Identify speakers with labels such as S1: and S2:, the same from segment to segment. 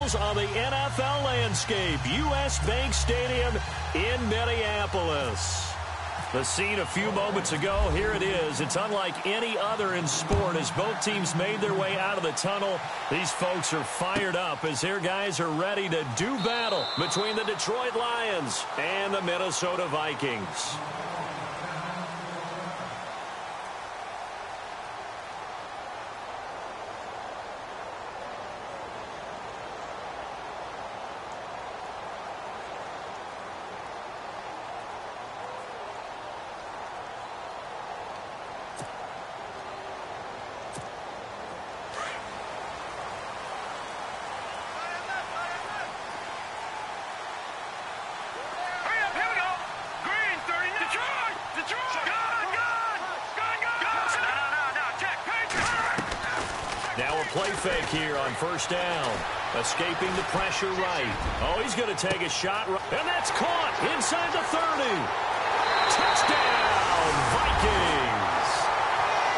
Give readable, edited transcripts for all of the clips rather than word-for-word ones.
S1: falls on the NFL landscape. U.S. Bank Stadium in Minneapolis. The scene a few moments ago, here it is. It's unlike any other in sport as both teams made their way out of the tunnel. These folks are fired up as their guys are ready to do battle between the Detroit Lions and the Minnesota Vikings. Play fake here on first down. Escaping the pressure right. Oh, he's going to take a shot. And that's caught inside the 30. Touchdown, Vikings.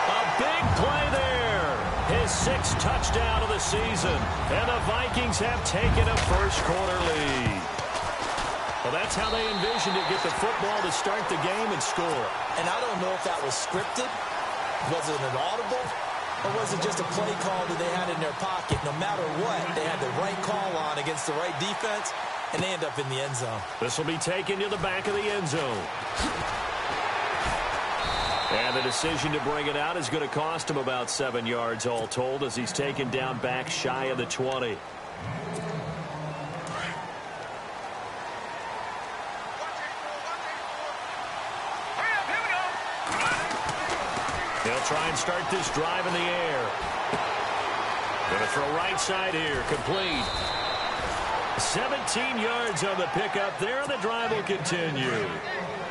S1: A big play there. His 6th touchdown of the season. And the Vikings have taken a first-quarter lead. Well, that's how they envisioned it. Get the football to start the game and score.
S2: And I don't know if that was scripted. Was it an audible? Or was it just a play call that they had in their pocket? No matter what, they had the right call on against the right defense, and they end up in the end zone.
S1: This will be taken to the back of the end zone. And the decision to bring it out is going to cost him about 7 yards all told as he's taken down back shy of the 20. They'll try and start this drive in the air. Going to throw right side here. Complete. 17 yards on the pickup there. The drive will continue.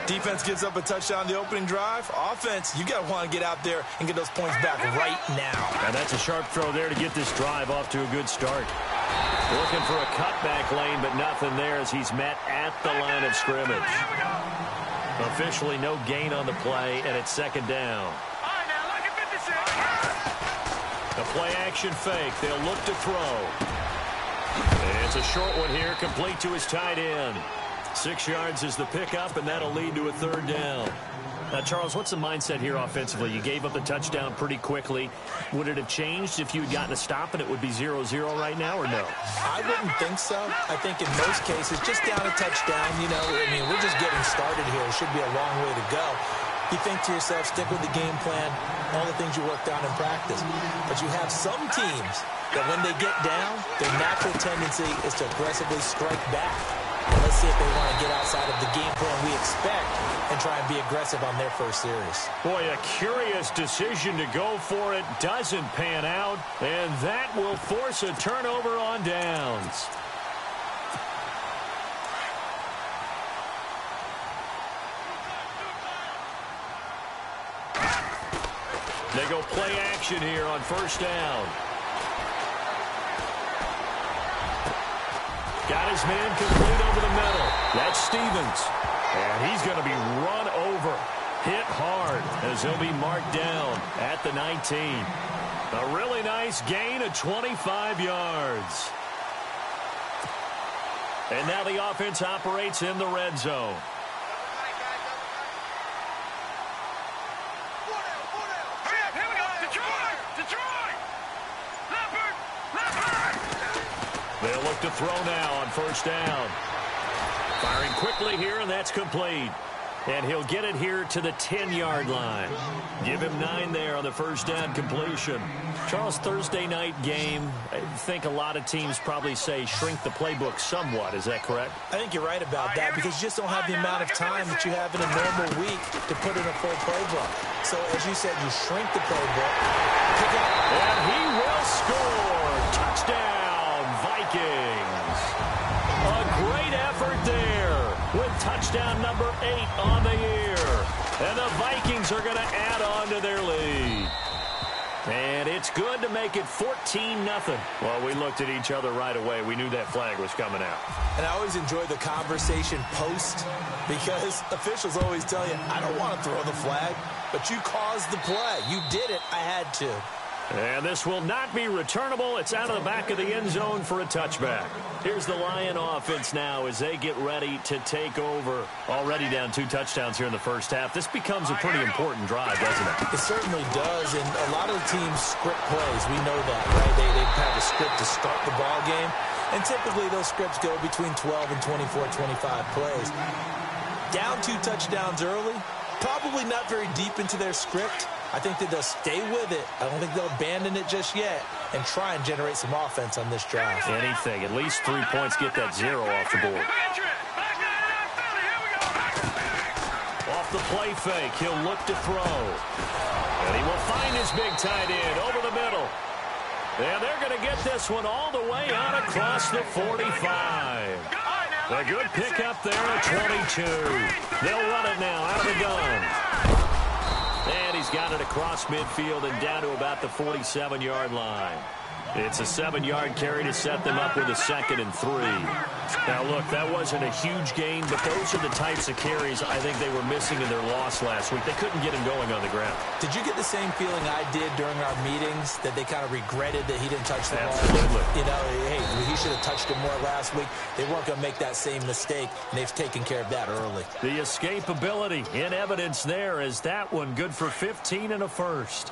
S2: Defense gives up a touchdown the opening drive. Offense, you got to want to get out there and get those points back right now.
S1: And that's a sharp throw there to get this drive off to a good start. Looking for a cutback lane, but nothing there as he's met at the line of scrimmage. Officially no gain on the play, and it's second down. The play action fake. They'll look to throw. It's a short one here, complete to his tight end. 6 yards is the pickup, and that'll lead to a third down. Now, Charles, what's the mindset here offensively? You gave up the touchdown pretty quickly. Would it have changed if you had gotten a stop and it would be 0-0 right now, or no?
S2: I wouldn't think so. I think in most cases, just down a touchdown, you know, I mean, we're just getting started here. It should be a long way to go. You think to yourself, stick with the game plan, all the things you worked on in practice. But you have some teams that when they get down, their natural tendency is to aggressively strike back. And let's see if they want to get outside of the game plan we expect and try and be aggressive on their first series.
S1: Boy, a curious decision to go for it. Doesn't pan out, and that will force a turnover on downs. They go play action here on first down. Got his man complete over the middle. That's Stevens. And he's going to be run over. Hit hard as he'll be marked down at the 19. A really nice gain of 25 yards. And now the offense operates in the red zone. They'll look to throw now on first down. Firing quickly here, and that's complete. And he'll get it here to the 10-yard line. Give him 9 there on the first down completion. Charles, Thursday night game, I think a lot of teams probably say shrink the playbook somewhat. Is that correct?
S2: I think you're right about that because you just don't have the amount of time that you have in a normal week to put in a full playbook. So, as you said, you shrink the playbook. Pick up.
S1: And he will score. Touchdown, Vikings. A great effort there with touchdown number 8 on the year. And the Vikings are going to add on to their lead. And it's good to make it 14-0. Well, we looked at each other right away. We knew that flag was coming out.
S2: And I always enjoy the conversation post because officials always tell you, I don't want to throw the flag, but you caused the play. You did it. I had to.
S1: And this will not be returnable. It's out of the back of the end zone for a touchback. Here's the Lion offense now as they get ready to take over. Already down 2 touchdowns here in the first half. This becomes a pretty important drive, doesn't it?
S2: It certainly does, and a lot of the teams script plays. We know that, right? They have a script to start the ball game, and typically those scripts go between 12 and 24, 25 plays. Down 2 touchdowns early, probably not very deep into their script. I think that they'll stay with it. I don't think they'll abandon it just yet and try and generate some offense on this drive.
S1: Anything. At least 3 points, get that 0 off the board. Off the play fake, he'll look to throw. And he will find his big tight end over the middle. And they're going to get this one all the way out across the 45. A good pickup there at 22. They'll run it now out of the gun. And he's got it across midfield and down to about the 47-yard line. It's a 7-yard carry to set them up with a 2nd and 3. Now, look, that wasn't a huge gain, but those are the types of carries I think they were missing in their loss last week. They couldn't get him going on the ground.
S2: Did you get the same feeling I did during our meetings, that they kind of regretted that he didn't touch the ball?
S1: Absolutely.
S2: You know, hey, he should have touched it more last week. They weren't going to make that same mistake, and they've taken care of that early.
S1: The escapability in evidence there as that one good for 15 and a first.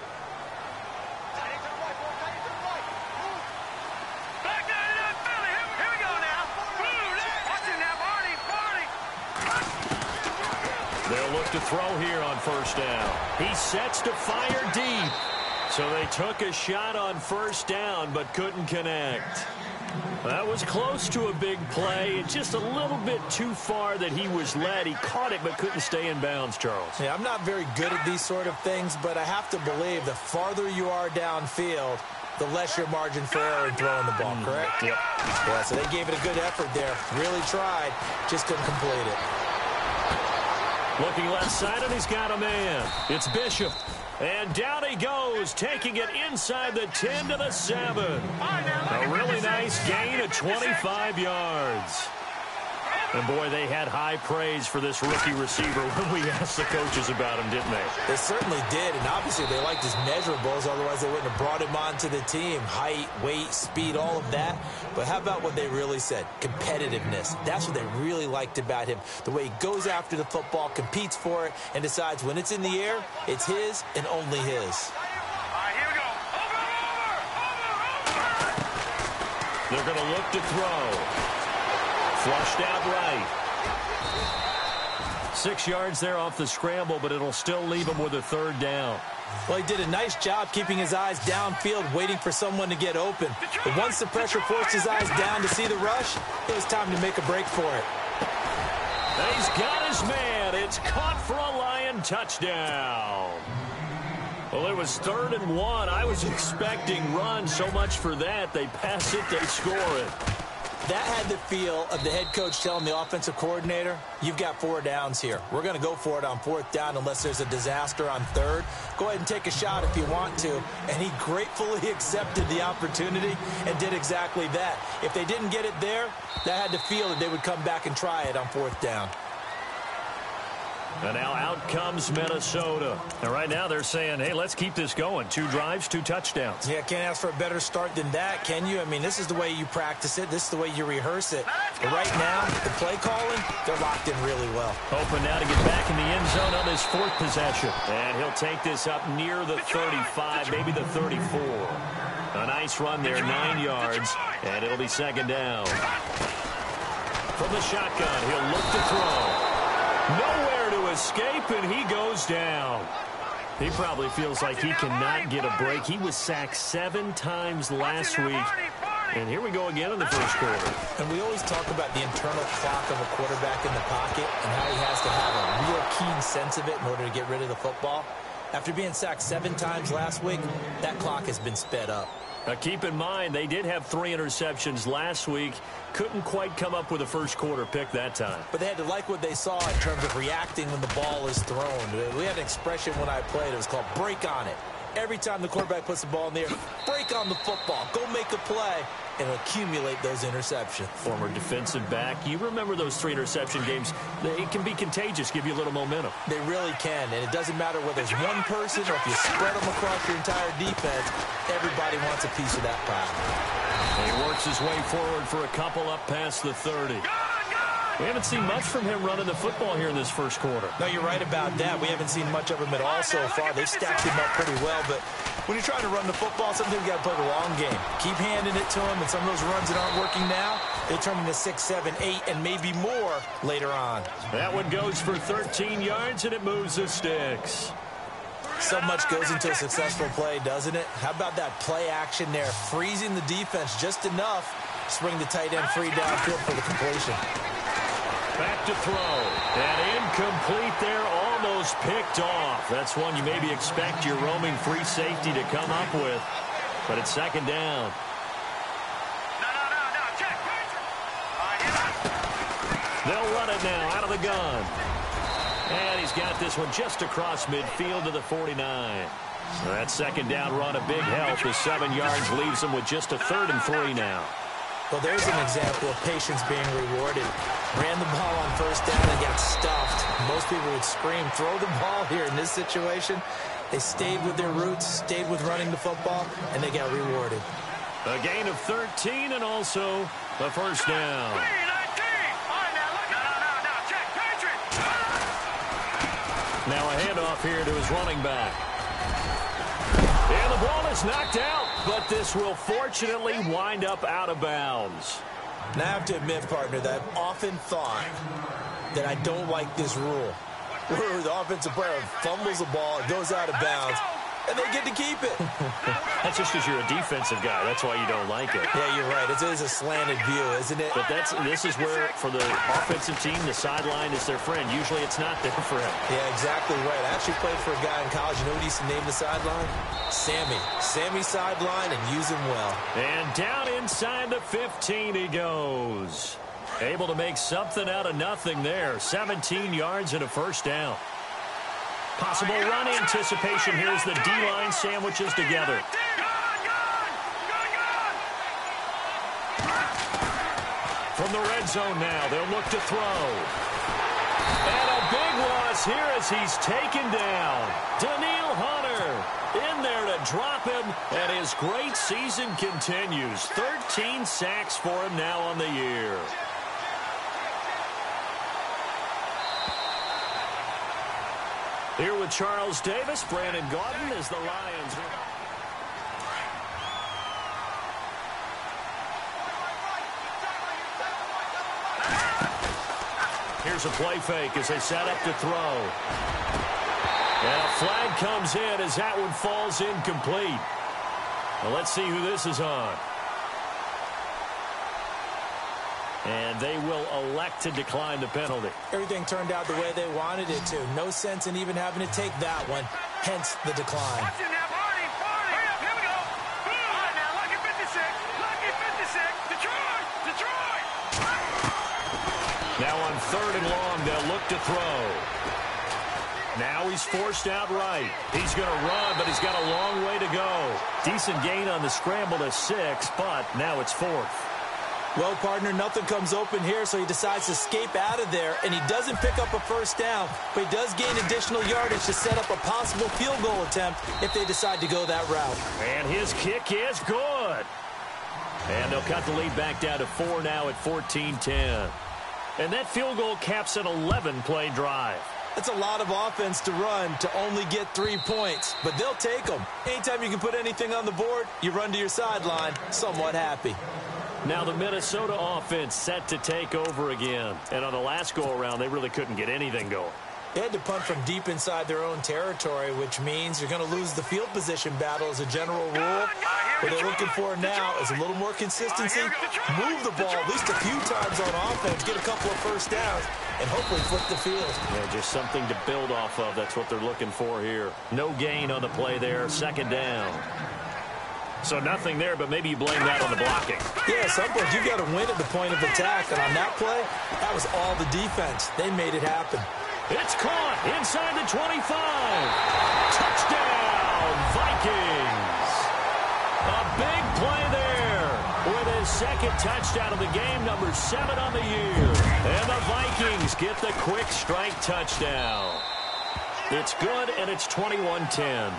S1: They'll look to throw here on first down. He sets to fire deep. So they took a shot on first down but couldn't connect. That was close to a big play. Just a little bit too far that he was led. He caught it but couldn't stay in bounds, Charles.
S2: Yeah, I'm not very good at these sort of things, but I have to believe the farther you are downfield, the less your margin for error in throwing the ball, correct?
S1: Yep.
S2: Yeah, so they gave it a good effort there. Really tried, just couldn't complete it.
S1: Looking left side, and he's got a man. It's Bishop. And down he goes, taking it inside the 10 to the 7. A really nice gain of 25 yards. And, boy, they had high praise for this rookie receiver when we asked the coaches about him, didn't they?
S2: They certainly did, and obviously they liked his measurables. Otherwise, they wouldn't have brought him onto the team. Height, weight, speed, all of that. But how about what they really said? Competitiveness. That's what they really liked about him. The way he goes after the football, competes for it, and decides when it's in the air, it's his and only his.
S1: They're going to look to throw. Flushed out right. 6 yards there off the scramble, but it'll still leave him with a 3rd down.
S2: Well, he did a nice job keeping his eyes downfield, waiting for someone to get open. But once the pressure forced his eyes down to see the rush, it was time to make a break for it.
S1: And he's got his man. It's caught for a Lion touchdown. Well, it was 3rd and 1. I was expecting run. So much for that. They pass it, they score it.
S2: That had the feel of the head coach telling the offensive coordinator, you've got 4 downs here. We're going to go for it on 4th down unless there's a disaster on 3rd. Go ahead and take a shot if you want to. And he gratefully accepted the opportunity and did exactly that. If they didn't get it there, that had the feel that they would come back and try it on 4th down.
S1: And now out comes Minnesota. And right now they're saying, hey, let's keep this going. 2 drives, 2 touchdowns.
S2: Yeah, can't ask for a better start than that, can you? I mean, this is the way you practice it. This is the way you rehearse it. But right now, the play calling, they're locked in really well.
S1: Hoping now to get back in the end zone on this 4th possession. And he'll take this up near the 35, maybe the 34. A nice run there, 9 yards. And it'll be 2nd down. From the shotgun, he'll look to throw. Nowhere to escape, and he goes down. He probably feels like he cannot get a break. He was sacked 7 times last week. And here we go again in the first quarter.
S2: And we always talk about the internal clock of a quarterback in the pocket and how he has to have a real keen sense of it in order to get rid of the football. After being sacked 7 times last week, that clock has been sped up.
S1: Now keep in mind, they did have 3 interceptions last week. Couldn't quite come up with a first quarter pick that time.
S2: But they had to like what they saw in terms of reacting when the ball is thrown. We had an expression when I played. It was called break on it. Every time the quarterback puts the ball in the air, break on the football. Go make a play. and accumulate those interceptions.
S1: Former defensive back. You remember those 3 interception games. They can be contagious, give you a little momentum.
S2: They really can, and it doesn't matter whether it's one person or if you spread them across your entire defense, everybody wants a piece of that pie.
S1: He works his way forward for a couple up past the 30. We haven't seen much from him running the football here in this first quarter.
S2: No, you're right about that. We haven't seen much of him at all so far. They've stacked him up pretty well, but when you're trying to run the football, sometimes you got to play the long game. Keep handing it to him, and some of those runs that aren't working now, they turn into 6, 7, 8, and maybe more later on.
S1: That one goes for 13 yards, and it moves the sticks.
S2: So much goes into a successful play, doesn't it? How about that play action there, freezing the defense just enough to swing the tight end free downfield for the completion.
S1: Back to throw. And incomplete there, almost picked off. That's one you maybe expect your roaming free safety to come up with. But it's second down. They'll run it now out of the gun. And he's got this one just across midfield to the 49. So that second down run a big help. The 7 yards leaves him with just a 3rd and 3 now.
S2: Well, there's an example of patience being rewarded. Ran the ball on first down and got stuffed. Most people would scream, throw the ball here in this situation. They stayed with their roots, stayed with running the football, and they got rewarded.
S1: A gain of 13 and also the first down. Now a handoff here to his running back. And the ball is knocked out, but this will fortunately wind up out of bounds.
S2: Now, I have to admit, partner, that I've often thought that I don't like this rule, where the offensive player fumbles the ball, it goes out of bounds, and they get to keep it.
S1: That's just because you're a defensive guy. That's why you don't like it.
S2: Yeah, you're right. It is a slanted view, isn't it?
S1: But this is where, for the offensive team, the sideline is their friend. Usually it's not there for him.
S2: Yeah, exactly right. I actually played for a guy in college. You know what he used to name the sideline? Sammy. Sammy sideline, and use him well. And
S1: down inside the 15 he goes. Able to make something out of nothing there. 17 yards and a first down. Possible run anticipation. Here's the D-line sandwiches together. From the red zone now, they'll look to throw. And a big loss here as he's taken down. Daniil Hunter in there to drop him, and his great season continues. 13 sacks for him now on the year. Here with Charles Davis, Brandon Gaudin as the Lions. Here's a play fake as they set up to throw. And a flag comes in as that one falls incomplete. Well, let's see who this is on. And they will elect to decline the penalty.
S2: Everything turned out the way they wanted it to. No sense in even having to take that one. Hence the decline.
S1: Now on 3rd and long, they'll look to throw. Now he's forced out right. He's going to run, but he's got a long way to go. Decent gain on the scramble to 6, but now it's 4th.
S2: Well, partner, nothing comes open here, so he decides to escape out of there, and he doesn't pick up a first down, but he does gain additional yardage to set up a possible field goal attempt if they decide to go that route.
S1: And his kick is good. And they'll cut the lead back down to 4 now at 14-10. And that field goal caps an 11-play drive.
S2: That's a lot of offense to run to only get 3 points, but they'll take them. Anytime you can put anything on the board, you run to your sideline, somewhat happy.
S1: Now the Minnesota offense set to take over again. And on the last go-around, they really couldn't get anything going.
S2: They had to punt from deep inside their own territory, which means you're going to lose the field position battle as a general rule. What they're looking for now is a little more consistency. Move the ball at least a few times on offense, get a couple of first downs, and hopefully flip the field.
S1: Yeah, just something to build off of. That's what they're looking for here. No gain on the play there. 2nd down. So nothing there, but maybe you blame that on the blocking.
S2: Yeah, at some point you've got to win at the point of attack. And on that play, that was all the defense. They made it happen.
S1: It's caught inside the 25. Touchdown, Vikings. A big play there with his second touchdown of the game, number 7 on the year. And the Vikings get the quick strike touchdown. It's good, and it's 21-10.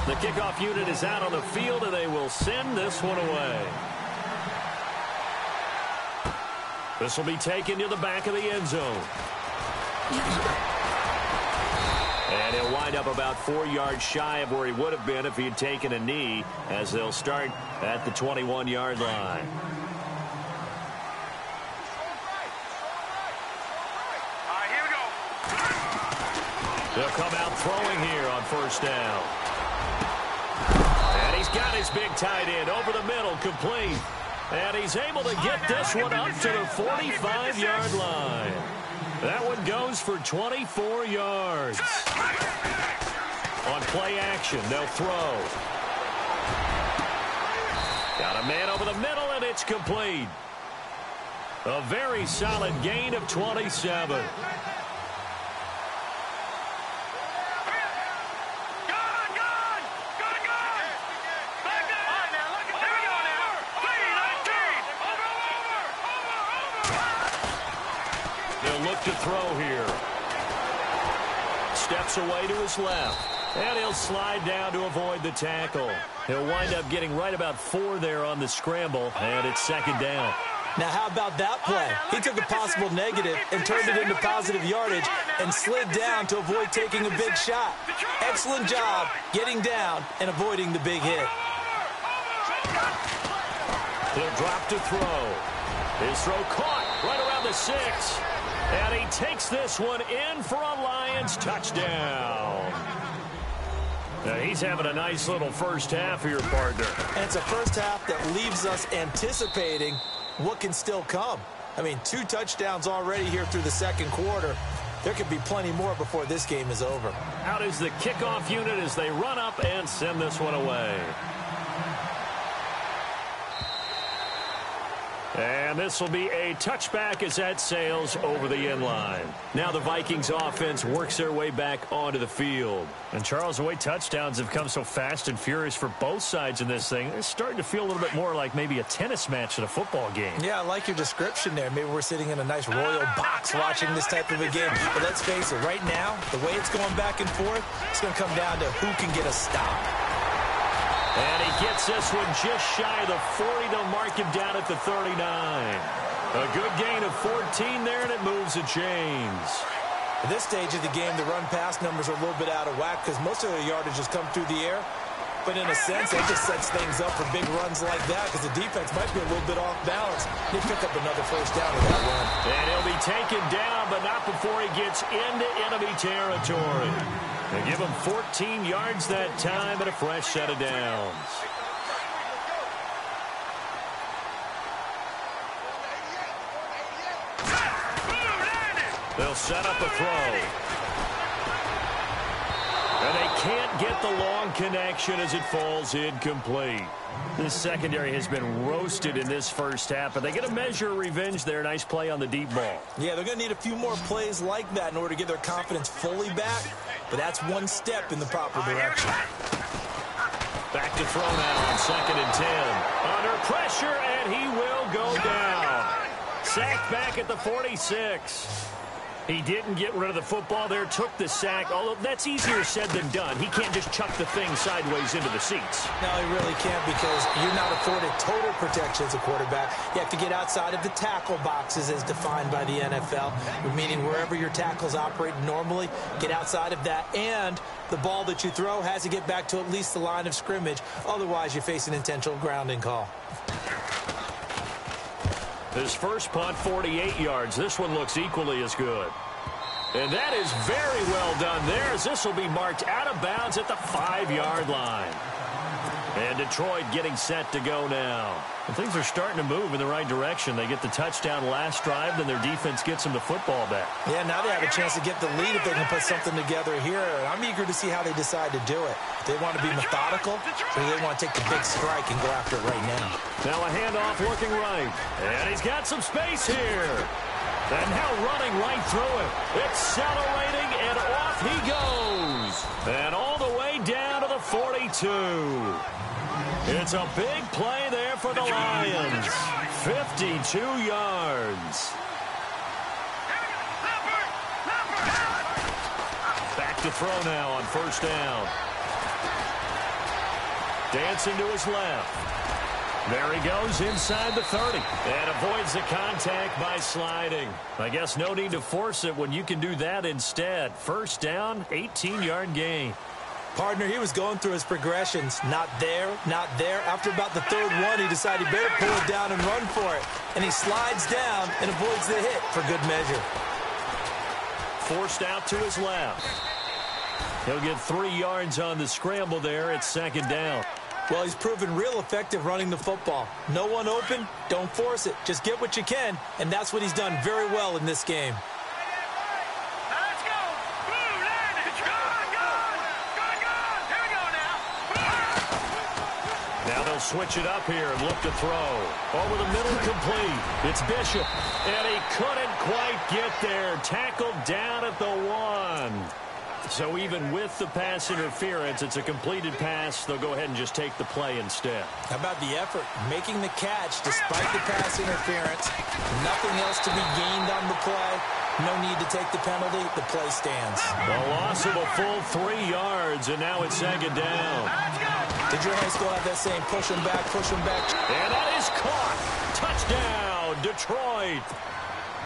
S1: The kickoff unit is out on the field, and they will send this one away. This will be taken to the back of the end zone. And he'll wind up about 4 yards shy of where he would have been if he had taken a knee, as they'll start at the 21-yard line.
S3: Here we go.
S1: They'll come out throwing here on first down. And he's got his big tight end over the middle, complete. And he's able to get this one up to the 45-yard line. That one goes for 24 yards. On play action, they'll throw. Got a man over the middle, and it's complete. A very solid gain of 27. To throw here. Steps away to his left. And he'll slide down to avoid the tackle. He'll wind up getting right about 4 there on the scramble, and it's second down.
S2: Now, how about that play? He took a possible negative and turned it into positive yardage and slid down to avoid taking a big shot. Excellent job getting down and avoiding the big hit.
S1: He'll drop to throw. His throw caught right around the 6. And he takes this one in for a Lions touchdown. Now he's having a nice little first half here, partner.
S2: And it's a first half that leaves us anticipating what can still come. I mean, 2 touchdowns already here through the second quarter. There could be plenty more before this game is over.
S1: Out is the kickoff unit as they run up and send this one away. And this will be a touchback as that sails over the end line. Now the Vikings offense works their way back onto the field. And Charles, the way touchdowns have come so fast and furious for both sides in this thing, it's starting to feel a little bit more like maybe a tennis match at a football game.
S2: Yeah, I like your description there. Maybe we're sitting in a nice royal box watching this type of a game. But let's face it, right now, the way it's going back and forth, it's going to come down to who can get a stop.
S1: And he gets this one just shy of the 40. They'll mark him down at the 39. A good gain of 14 there, and it moves the chains.
S2: At this stage of the game, the run-pass numbers are a little bit out of whack because most of the yardage has come through the air. But in a sense, that just sets things up for big runs like that because the defense might be a little bit off balance. He picked up another first down with that run.
S1: And he'll be taken down, but not before he gets into enemy territory. They give him 14 yards that time and a fresh set of downs. They'll set up a throw. And they can't get the long connection as it falls incomplete. This secondary has been roasted in this first half, but they get a measure of revenge there. Nice play on the deep ball.
S2: Yeah, they're going to need a few more plays like that in order to get their confidence fully back, but that's one step in the proper direction.
S1: Back to throw now on 2nd and 10. Under pressure, and he will go down. Sacked back at the 46. He didn't get rid of the football there, took the sack, although that's easier said than done. He can't just chuck the thing sideways into the seats.
S2: No, he really can't because you're not afforded total protection as a quarterback. You have to get outside of the tackle boxes as defined by the NFL, meaning wherever your tackles operate normally, get outside of that, and the ball that you throw has to get back to at least the line of scrimmage. Otherwise, you face an intentional grounding call.
S1: His first punt, 48 yards. This one looks equally as good. And that is very well done there, as this will be marked out of bounds at the 5-yard line. And Detroit getting set to go now. And things are starting to move in the right direction. They get the touchdown last drive, then their defense gets them the football back.
S2: Yeah, now they have a chance to get the lead if they can put something together here. I'm eager to see how they decide to do it. They want to be methodical, or they want to take the big strike and go after it right now.
S1: Now a handoff looking right. And he's got some space here. And now running right through it. Accelerating, and off he goes. And all the way down to the 42. It's a big play there for the Lions. 52 yards. Back to throw now on first down. Dancing to his left. There he goes inside the 30 and avoids the contact by sliding. I guess no need to force it when you can do that instead. First down, 18-yard gain.
S2: Partner, he was going through his progressions. Not there, not there. After about the third one, he decided he better pull it down and run for it. And he slides down and avoids the hit for good measure.
S1: Forced out to his left. He'll get 3 yards on the scramble there. It's second down.
S2: Well, he's proven real effective running the football. No one open, don't force it. Just get what you can, and that's what he's done very well in this game.
S3: Let's go. Blue line. It's gone. Here we go now.
S1: Now they'll switch it up here and look to throw. Over the middle, complete. It's Bishop, and he couldn't quite get there. Tackled down at the 1. So even with the pass interference, it's a completed pass. They'll go ahead and just take the play instead.
S2: How about the effort? Making the catch despite the pass interference. Nothing else to be gained on the play. No need to take the penalty. The play stands.
S1: A loss of a full 3 yards, and now it's second down.
S2: Did your high school have that saying, push him back, push him back?
S1: And that is caught. Touchdown, Detroit.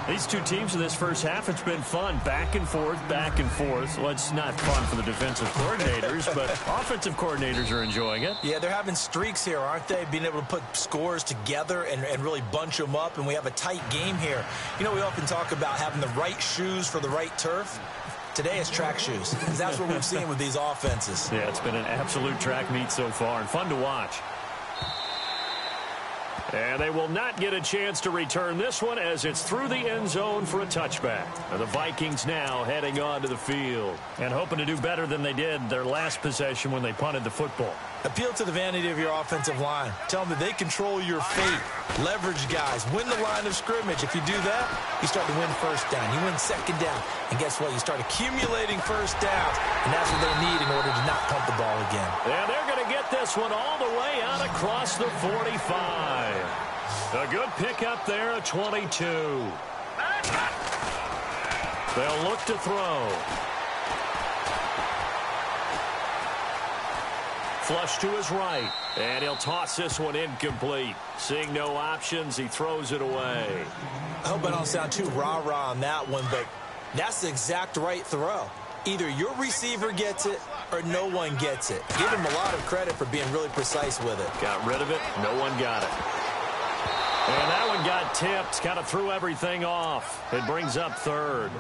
S1: These two teams in this first half, it's been fun. Back and forth, back and forth. Well, it's not fun for the defensive coordinators, but offensive coordinators are enjoying it.
S2: Yeah, they're having streaks here, aren't they? Being able to put scores together and really bunch them up, and we have a tight game here. You know, we often talk about having the right shoes for the right turf. Today it's track shoes. That's what we've seen with these offenses.
S1: Yeah, it's been an absolute track meet so far, and fun to watch. And they will not get a chance to return this one as it's through the end zone for a touchback. The Vikings now heading on to the field and hoping to do better than they did their last possession when they punted the football.
S2: Appeal to the vanity of your offensive line. Tell them that they control your fate. Leverage guys. Win the line of scrimmage. If you do that, you start to win first down. You win second down. And guess what? You start accumulating first downs. And that's what they need in order to not punt the ball again.
S1: And they're going to get this one all the way out across the 45. A good pickup there at 22. They'll look to throw. Flush to his right, and he'll toss this one incomplete. Seeing no options, he throws it away.
S2: I hope I don't sound too rah-rah on that one, but that's the exact right throw. Either your receiver gets it or no one gets it. Give him a lot of credit for being really precise with it.
S1: Got rid of it. No one got it. And that one got tipped. Kind of threw everything off. It brings up third.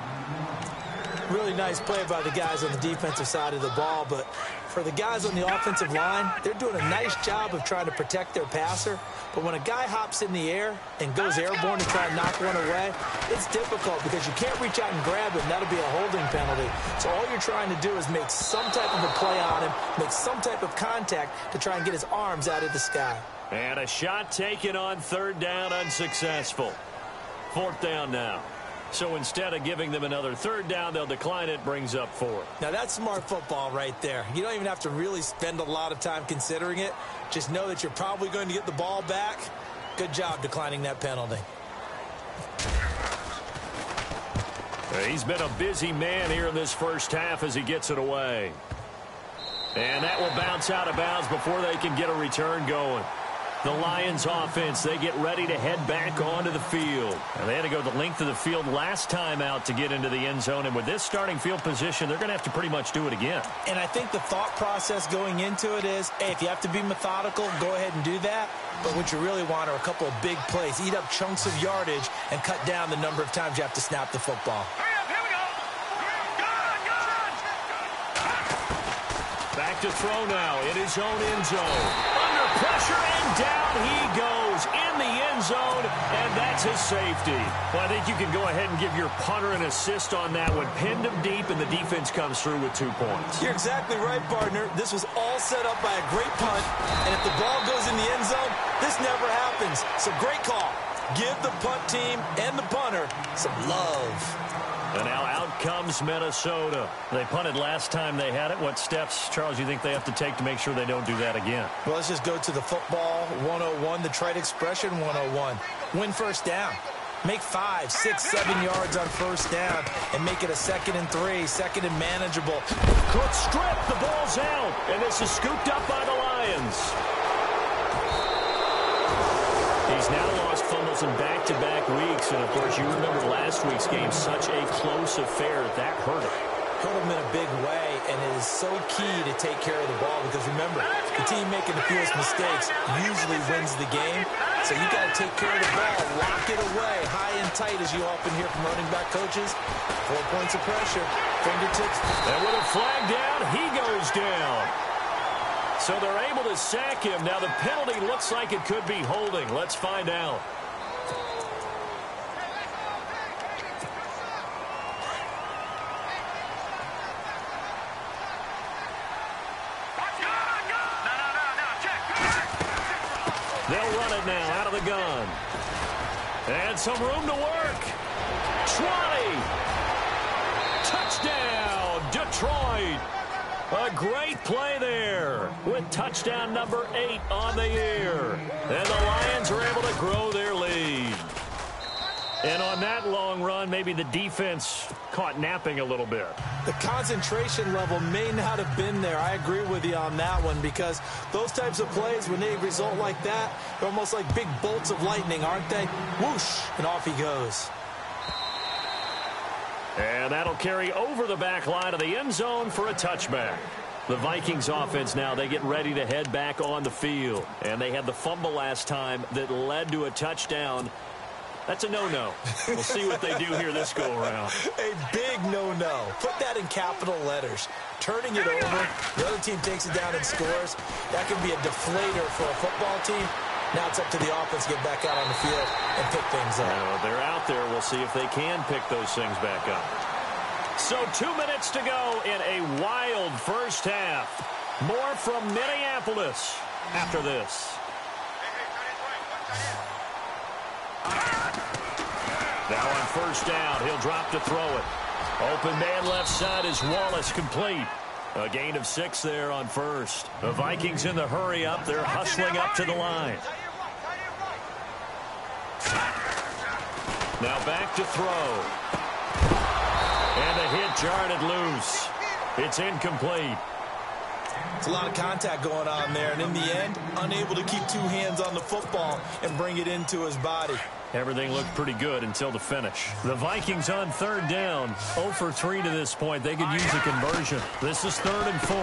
S2: Really nice play by the guys on the defensive side of the ball, but for the guys on the offensive line, they're doing a nice job of trying to protect their passer. But when a guy hops in the air and goes airborne to try and knock one away, it's difficult because you can't reach out and grab him. That'll be a holding penalty. So all you're trying to do is make some type of a play on him, make some type of contact to try and get his arms out of the sky.
S1: And a shot taken on third down, unsuccessful. Fourth down now. So instead of giving them another third down, they'll decline it, brings up 4.
S2: Now that's smart football right there. You don't even have to really spend a lot of time considering it. Just know that you're probably going to get the ball back. Good job declining that penalty.
S1: He's been a busy man here in this first half as he gets it away. And that will bounce out of bounds before they can get a return going. The Lions offense, they get ready to head back onto the field. And they had to go the length of the field last time out to get into the end zone. And with this starting field position, they're going to have to pretty much do it again.
S2: And I think the thought process going into it is, hey, if you have to be methodical, go ahead and do that. But what you really want are a couple of big plays. Eat up chunks of yardage and cut down the number of times you have to snap the football.
S3: Here we go.
S1: Back to throw now in his own end zone. Under pressure, and down he goes in the end zone, and that's his safety. Well, I think you can go ahead and give your punter an assist on that one. Pinned him deep, and the defense comes through with 2 points.
S2: You're exactly right, partner. This was all set up by a great punt, and if the ball goes in the end zone, this never happens. So great call. Give the punt team and the punter some love.
S1: And now out comes Minnesota. They punted last time they had it. What steps, Charles, you think they have to take to make sure they don't do that again?
S2: Well, let's just go to the football 101, the trite expression 101. Win first down. Make 5, 6, 7 yards on first down and make it a 2nd and 3, 2nd and manageable.
S1: Good strip. The ball's out. And this is scooped up by the Lions. He's now lost fumbles in back-to-back weeks. And, of course, you remember last week's game, such a close affair. That hurt him.
S2: Hurt him in a big way, and it is so key to take care of the ball because, remember, the team making the fewest mistakes usually wins the game. So you got to take care of the ball, lock it away, high and tight, as you often hear from running back coaches. 4 points of pressure, fingertips.
S1: And with a flag down, he goes down. So they're able to sack him. Now the penalty looks like it could be holding. Let's find out. They'll run it now out of the gun. And some room to work. 20. Touchdown, Detroit. A great play there with touchdown number 8 on the year. And the Lions are able to grow their lead. And on that long run, maybe the defense caught napping a little bit.
S2: The concentration level may not have been there. I agree with you on that one because those types of plays, when they result like that, they're almost like big bolts of lightning, aren't they? Whoosh, and off he goes.
S1: And that'll carry over the back line of the end zone for a touchback. The Vikings offense now, they get ready to head back on the field. And they had the fumble last time that led to a touchdown. That's a no-no. We'll see what they do here this go-around.
S2: A big no-no. Put that in capital letters. Turning it over, the other team takes it down and scores. That can be a deflator for a football team. Now it's up to the offense to get back out on the field and pick things up.
S1: They're out there. We'll see if they can pick those things back up. So 2 minutes to go in a wild first half. More from Minneapolis after this. Now on first down, he'll drop to throw it. Open man left side is Wallace, complete. A gain of 6 there on first. The Vikings in the hurry up. They're hustling up to the line. Now back to throw. And the hit jarred loose. It's incomplete.
S2: It's a lot of contact going on there, and in the end, unable to keep 2 hands on the football and bring it into his body.
S1: Everything looked pretty good until the finish. The Vikings on third down. 0 for 3 to this point. They could use a conversion. This is 3rd and 4.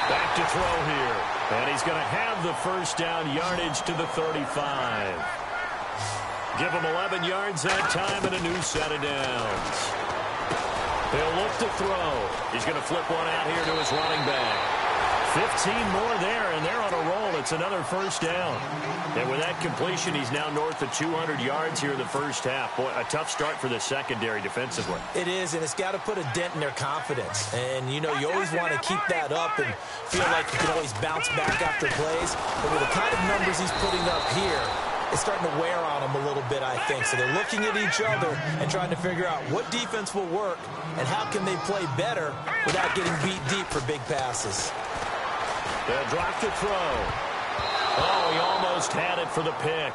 S1: Back to throw here. And he's going to have the first down, yardage to the 35. Give him 11 yards that time and a new set of downs. He'll look to throw. He's going to flip one out here to his running back. 15 more there, and they're on a roll. It's another first down. And with that completion, he's now north of 200 yards here in the first half. Boy, a tough start for the secondary defensively.
S2: It is, and it's got to put a dent in their confidence. And, you know, you always want to keep that up and feel like you can always bounce back after plays. But with the kind of numbers he's putting up here, it's starting to wear on them a little bit, I think. So they're looking at each other and trying to figure out what defense will work and how can they play better without getting beat deep for big passes.
S1: They'll drop to throw. Oh, he almost had it for the pick.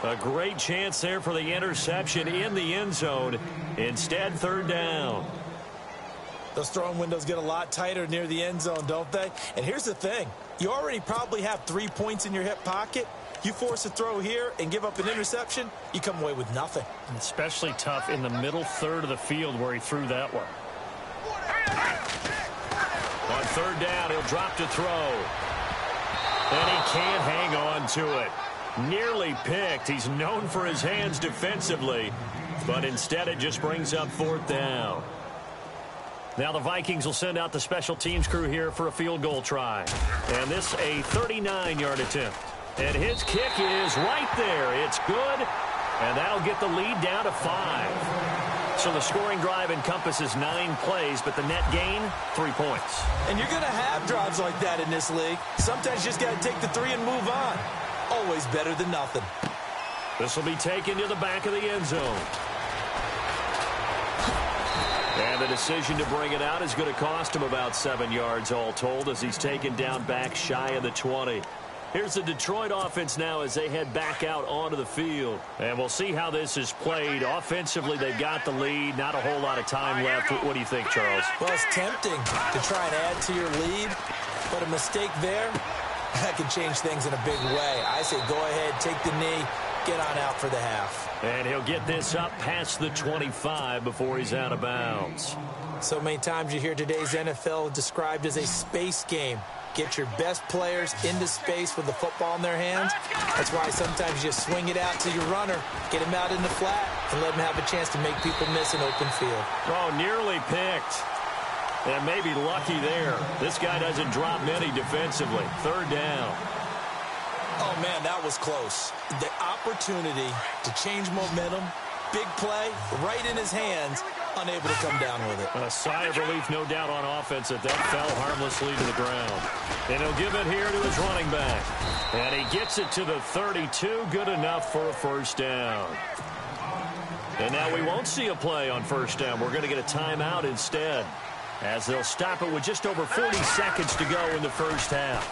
S1: A great chance there for the interception in the end zone. Instead, 3rd down.
S2: Those throwing windows get a lot tighter near the end zone, don't they? And here's the thing. You already probably have 3 points in your hip pocket. You force a throw here and give up an interception, you come away with nothing.
S1: Especially tough in the middle third of the field where he threw that one. On 3rd down, he'll drop to throw. And he can't hang on to it. Nearly picked. He's known for his hands defensively, but instead it just brings up 4th down. Now the Vikings will send out the special teams crew here for a field goal try. And this a 39-yard attempt. And his kick is right there. It's good, and that'll get the lead down to 5. So the scoring drive encompasses 9 plays, but the net gain, 3 points.
S2: And you're going to have drives like that in this league. Sometimes you just got to take the 3 and move on. Always better than nothing.
S1: This will be taken to the back of the end zone. And the decision to bring it out is going to cost him about 7 yards all told as he's taken down back shy of the 20. Here's the Detroit offense now as they head back out onto the field. And we'll see how this is played. Offensively, they've got the lead. Not a whole lot of time left. What do you think, Charles?
S2: Well, it's tempting to try and add to your lead, but a mistake there, that can change things in a big way. I say go ahead, take the knee, get on out for the half.
S1: And he'll get this up past the 25 before he's out of bounds.
S2: So many times you hear today's NFL described as a space game. Get your best players into space with the football in their hands. That's why sometimes you just swing it out to your runner, get him out in the flat, and let him have a chance to make people miss an open field.
S1: Oh, nearly picked. And maybe lucky there. This guy doesn't drop many defensively. Third down.
S2: Oh, man, that was close. The opportunity to change momentum, big play, right in his hands, unable to come down with it.
S1: A sigh of relief, no doubt, on offense that fell harmlessly to the ground. And he'll give it here to his running back. And he gets it to the 32, good enough for a first down. And now we won't see a play on first down. We're going to get a timeout instead, as they'll stop it with just over 40 seconds to go in the first half.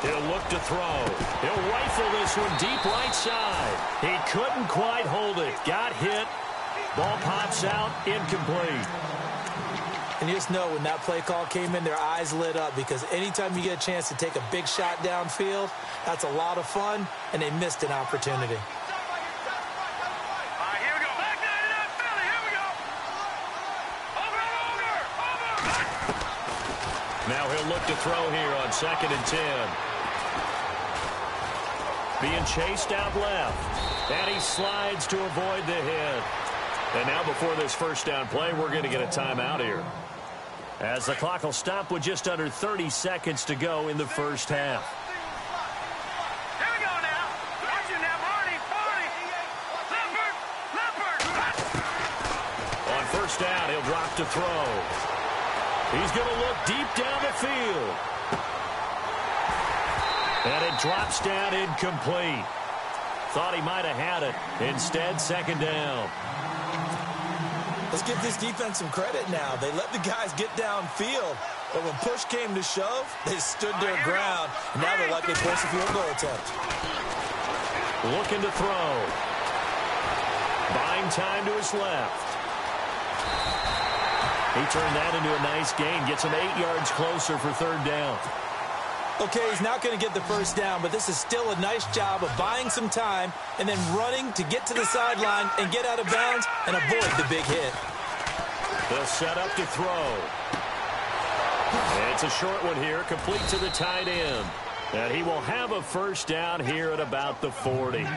S1: He'll look to throw. He'll rifle this one deep right side. He couldn't quite hold it. Got hit. Ball pops out, incomplete.
S2: And you just know when that play call came in, their eyes lit up, because anytime you get a chance to take a big shot downfield, that's a lot of fun, and they missed an opportunity.
S3: Here we go. Back there to that Philly. Here we go. Over.
S1: Now he'll look to throw here on 2nd and 10. Being chased out left. And he slides to avoid the hit. And now before this first down play, we're going to get a timeout here, as the clock will stop with just under 30 seconds to go in the first half.
S3: Here we go now. Watch it now, Barney. Leopard.
S1: On first down, he'll drop to throw. He's going to look deep down the field. And it drops down incomplete. Thought he might have had it. Instead, second down.
S2: Let's give this defense some credit now. They let the guys get downfield, but when push came to shove, they stood their ground. And now they're likely to force a field goal attempt.
S1: Looking to throw. Buying time to his left. He turned that into a nice gain. Gets him 8 yards closer for third down.
S2: Okay, he's not going to get the first down, but this is still a nice job of buying some time and then running to get to the sideline and get out of bounds and avoid the big hit.
S1: They'll set up to throw. It's a short one here, complete to the tight end. And he will have a first down here at about the 40.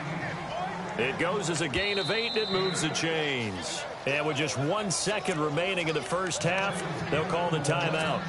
S1: It goes as a gain of 8, and it moves the chains. And with just 1 second remaining in the first half, they'll call the timeout.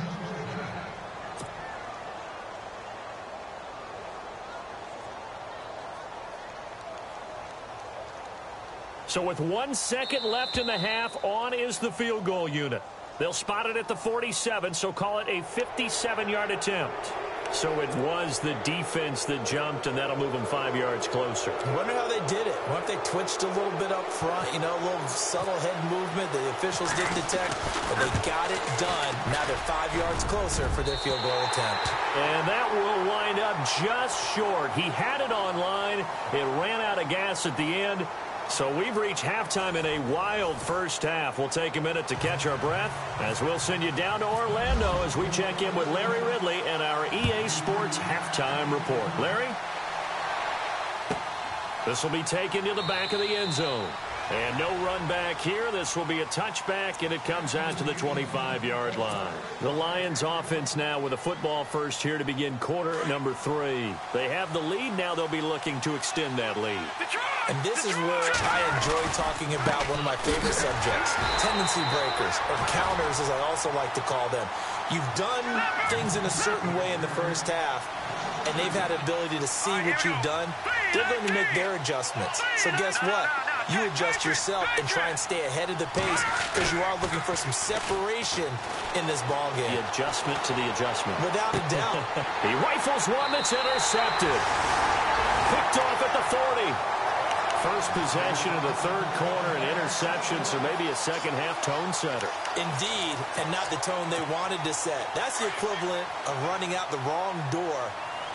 S1: So with 1 second left in the half, on is the field goal unit. They'll spot it at the 47, so call it a 57-yard attempt. So it was the defense that jumped, and that'll move them 5 yards closer.
S2: I wonder how they did it. What if they twitched a little bit up front, a little subtle head movement the officials didn't detect, but they got it done. Now they're 5 yards closer for their field goal attempt.
S1: And that will wind up just short. He had it on line. It ran out of gas at the end. So we've reached halftime in a wild first half. We'll take a minute to catch our breath as we'll send you down to Orlando as we check in with Larry Ridley and our EA Sports halftime report. Larry? This will be taken to the back of the end zone. And no run back here. This will be a touchback, and it comes out to the 25-yard line. The Lions offense now with a football first here to begin quarter number 3. They have the lead. Now they'll be looking to extend that lead.
S2: And this is where I enjoy talking about one of my favorite subjects, tendency breakers, or counters as I also like to call them. You've done things in a certain way in the first half, and they've had the ability to see what you've done. They're going to make their adjustments. So guess what? You adjust yourself and try and stay ahead of the pace because you are looking for some separation in this ball game.
S1: The adjustment to the adjustment.
S2: Without a doubt.
S1: He rifles one that's intercepted. Picked off at the 40. first possession of the third quarter, an interception, so maybe a second-half tone setter.
S2: Indeed, and not the tone they wanted to set. That's the equivalent of running out the wrong door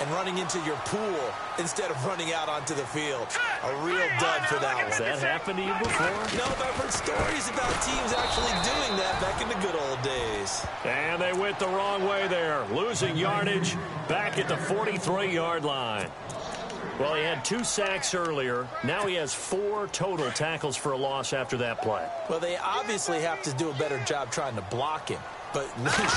S2: and running into your pool instead of running out onto the field. A real dud for that one.
S1: Has that happened to you before?
S2: No, but I've heard stories about teams actually doing that back in the good old days.
S1: And they went the wrong way there, losing yardage back at the 43-yard line. Well, he had 2 sacks earlier. Now he has 4 total tackles for a loss after that play.
S2: Well, they obviously have to do a better job trying to block him. But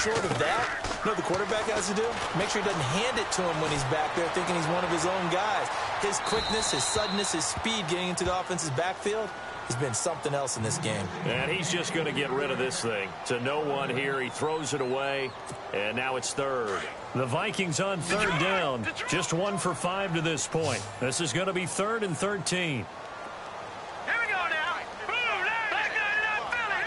S2: short of that, you know what the quarterback has to do? Make sure he doesn't hand it to him when he's back there thinking he's one of his own guys. His quickness, his suddenness, his speed getting into the offense's backfield has been something else in this game.
S1: And he's just going to get rid of this thing. To no one here, he throws it away, and now it's third. The Vikings on third down, just 1 for 5 to this point. This is going to be 3rd and 13.
S3: Here we go now. Boom, back on Philly.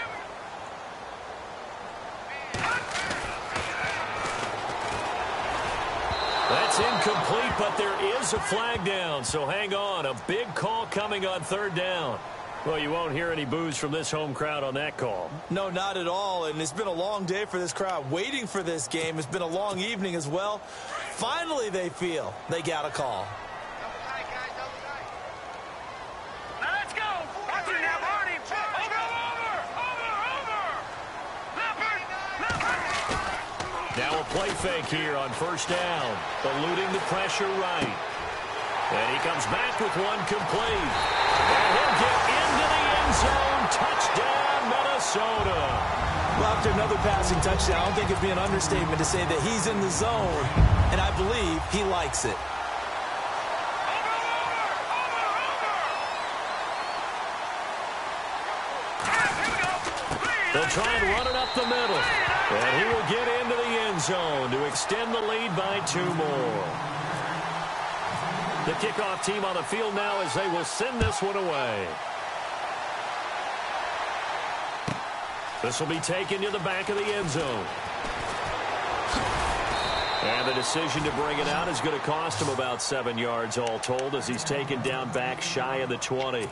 S1: That's incomplete, but there is a flag down, so hang on. A big call coming on third down. Well, you won't hear any boos from this home crowd on that call.
S2: No, not at all, and it's been a long day for this crowd waiting for this game. It's been a long evening as well. Finally, they feel they got a call.
S3: Now let's go. Watch it now, Barney. Over.
S1: Now a play fake here on first down, eluding the pressure right. And he comes back with one complete. And he'll get into the end zone. Touchdown, Minnesota.
S2: Well, after another passing touchdown, I don't think it'd be an understatement to say that he's in the zone, and I believe he likes it.
S1: They'll try and run it up the middle. And he will get into the end zone to extend the lead by 2 more. The kickoff team on the field now as they will send this one away. This will be taken to the back of the end zone. And the decision to bring it out is going to cost him about 7 yards all told as he's taken down back shy of the 20.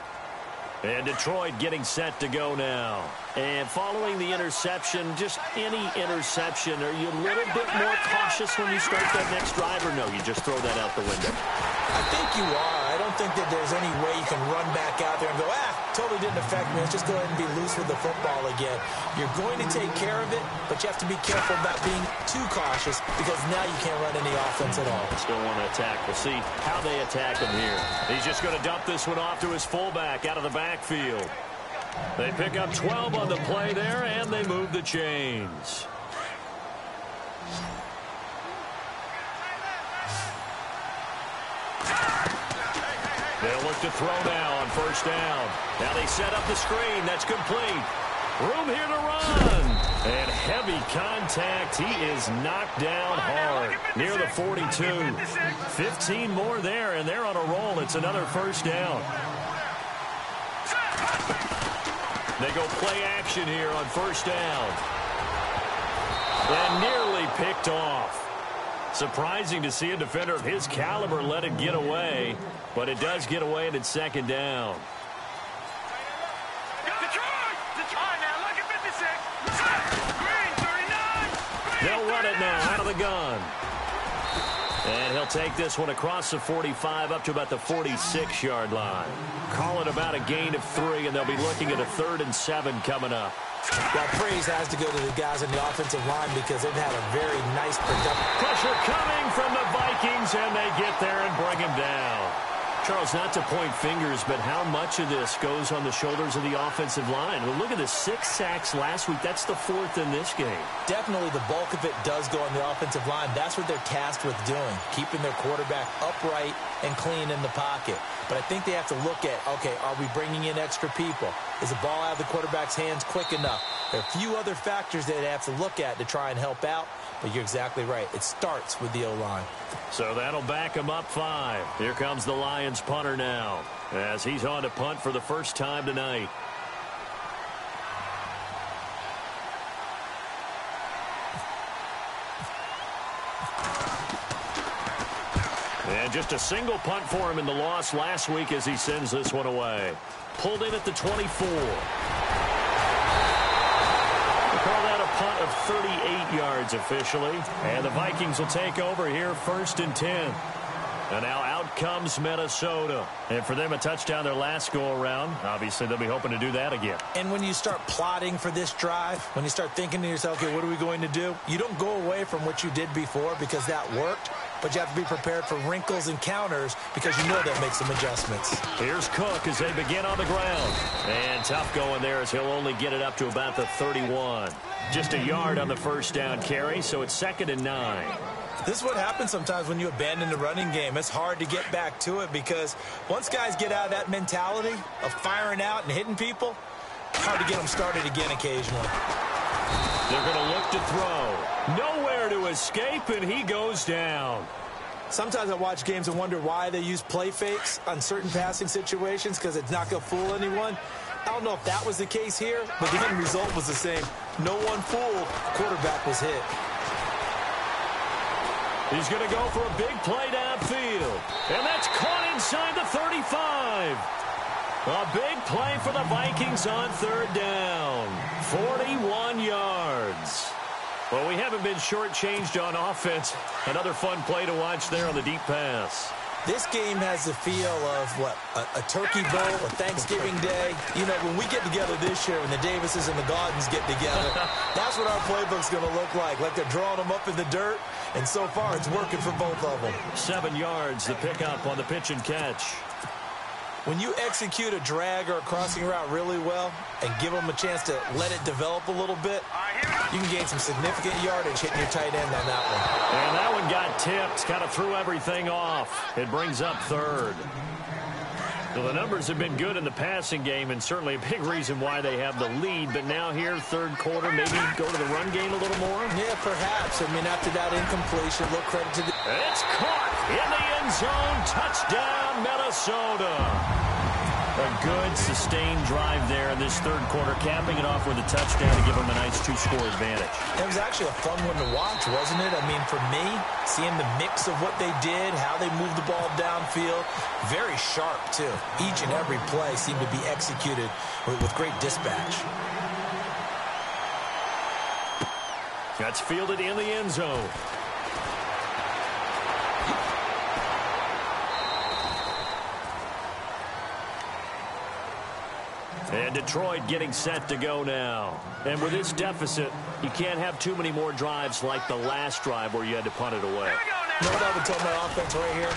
S1: And Detroit getting set to go now. And following the interception, just any interception, are you a little bit more cautious when you start that next drive, or no, you just throw that out the window?
S2: I think you are. I don't think that there's any way you can run back out there and go, totally didn't affect me. Let's just go ahead and be loose with the football again. You're going to take care of it, but you have to be careful about being too cautious because now you can't run any offense at all.
S1: Still want to attack. We'll see how they attack him here. He's just going to dump this one off to his fullback out of the backfield. They pick up 12 on the play there, and they move the chains. They'll look to throw now on first down. Now they set up the screen. That's complete. Room here to run. And heavy contact. He is knocked down hard near the 42. 15 more there, and they're on a roll. It's another first down. They go play action here on first down. And nearly picked off. Surprising to see a defender of his caliber let it get away, but it does get away and it's second down. They'll run it now out of the gun. And he'll take this one across the 45 up to about the 46-yard line. Call it about a gain of 3, and they'll be looking at a 3rd and 7 coming up.
S2: Well, praise has to go to the guys on the offensive line because they've had a very nice production.
S1: Pressure coming from the Vikings, and they get there and bring him down. Charles, not to point fingers, but how much of this goes on the shoulders of the offensive line? Well, look at the 6 sacks last week. That's the 4th in this game.
S2: Definitely the bulk of it does go on the offensive line. That's what they're tasked with doing, keeping their quarterback upright and clean in the pocket. But I think they have to look at, okay, are we bringing in extra people? Is the ball out of the quarterback's hands quick enough? There are a few other factors that they have to look at to try and help out. But you're exactly right. It starts with the O-line.
S1: So that'll back him up 5. Here comes the Lions punter now as he's on to punt for the first time tonight. And just a single punt for him in the loss last week as he sends this one away. Pulled in at the 24. Call that a punt of 38 yards officially. And the Vikings will take over here 1st and 10. And now out comes Minnesota. And for them, a touchdown their last go-around. Obviously, they'll be hoping to do that again.
S2: And when you start plotting for this drive, when you start thinking to yourself, okay, what are we going to do? You don't go away from what you did before because that worked. But you have to be prepared for wrinkles and counters because you know they'll make some adjustments.
S1: Here's Cook as they begin on the ground. And tough going there as he'll only get it up to about the 31. Just a yard on the first down carry, so it's 2nd and 9.
S2: This is what happens sometimes when you abandon the running game. It's hard to get back to it because once guys get out of that mentality of firing out and hitting people, it's hard to get them started again occasionally.
S1: They're going to look to throw. Nowhere to escape, and he goes down.
S2: Sometimes I watch games and wonder why they use play fakes on certain passing situations because it's not going to fool anyone. I don't know if that was the case here, but the end result was the same. No one fooled. Quarterback was hit.
S1: He's going to go for a big play downfield. And that's caught inside the 35. A big play for the Vikings on 3rd down. 41 yards. Well, we haven't been shortchanged on offense. Another fun play to watch there on the deep pass.
S2: This game has the feel of, what, a turkey bowl, a Thanksgiving day. You know, when we get together this year, when the Davises and the Gaudens get together, that's what our playbook's going to look like they're drawing them up in the dirt. And so far, it's working for both of them.
S1: 7 yards, the pickup on the pitch and catch.
S2: When you execute a drag or a crossing route really well and give them a chance to let it develop a little bit, you can gain some significant yardage hitting your tight end on that one.
S1: And that one got tipped, kind of threw everything off. It brings up 3rd. So the numbers have been good in the passing game and certainly a big reason why they have the lead. But now here, 3rd quarter, maybe go to the run game a little more?
S2: Yeah, perhaps. I mean, after that incompletion, look credit to the...
S1: It's caught in the end zone. Touchdown, Minnesota. A good, sustained drive there in this 3rd quarter, capping it off with a touchdown to give them a nice 2-score advantage.
S2: It was actually a fun one to watch, wasn't it? I mean, for me, seeing the mix of what they did, how they moved the ball downfield, very sharp, too. Each and every play seemed to be executed with great dispatch.
S1: That's fielded in the end zone. And Detroit getting set to go now. And with this deficit, you can't have too many more drives like the last drive where you had to punt it away.
S2: You know what I would tell my offense right here?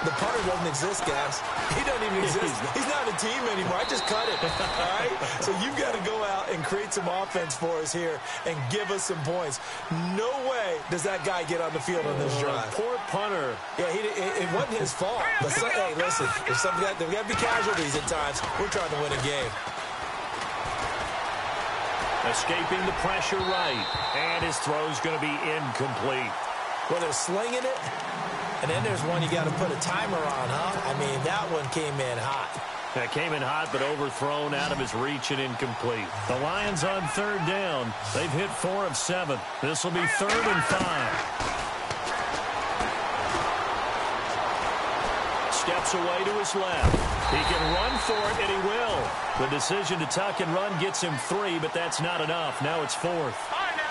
S2: The punter doesn't exist, guys. He doesn't even exist. He's not a team anymore. I just cut it, all right? So you've got to go out and create some offense for us here and give us some points. No way does that guy get on the field on this drive.
S1: Poor punter.
S2: Yeah, it wasn't his fault. But hey, listen, there's got to be casualties at times. We're trying to win a game.
S1: Escaping the pressure right. And his throw's going to be incomplete.
S2: Well, they're slinging it. And then there's one you got to put a timer on, huh? I mean, that one came in hot.
S1: That came in hot, but overthrown out of his reach and incomplete. The Lions on 3rd down. They've hit 4 of 7. This will be 3rd and 5. Steps away to his left. He can run for it, and he will. The decision to tuck and run gets him 3, but that's not enough. Now it's 4th.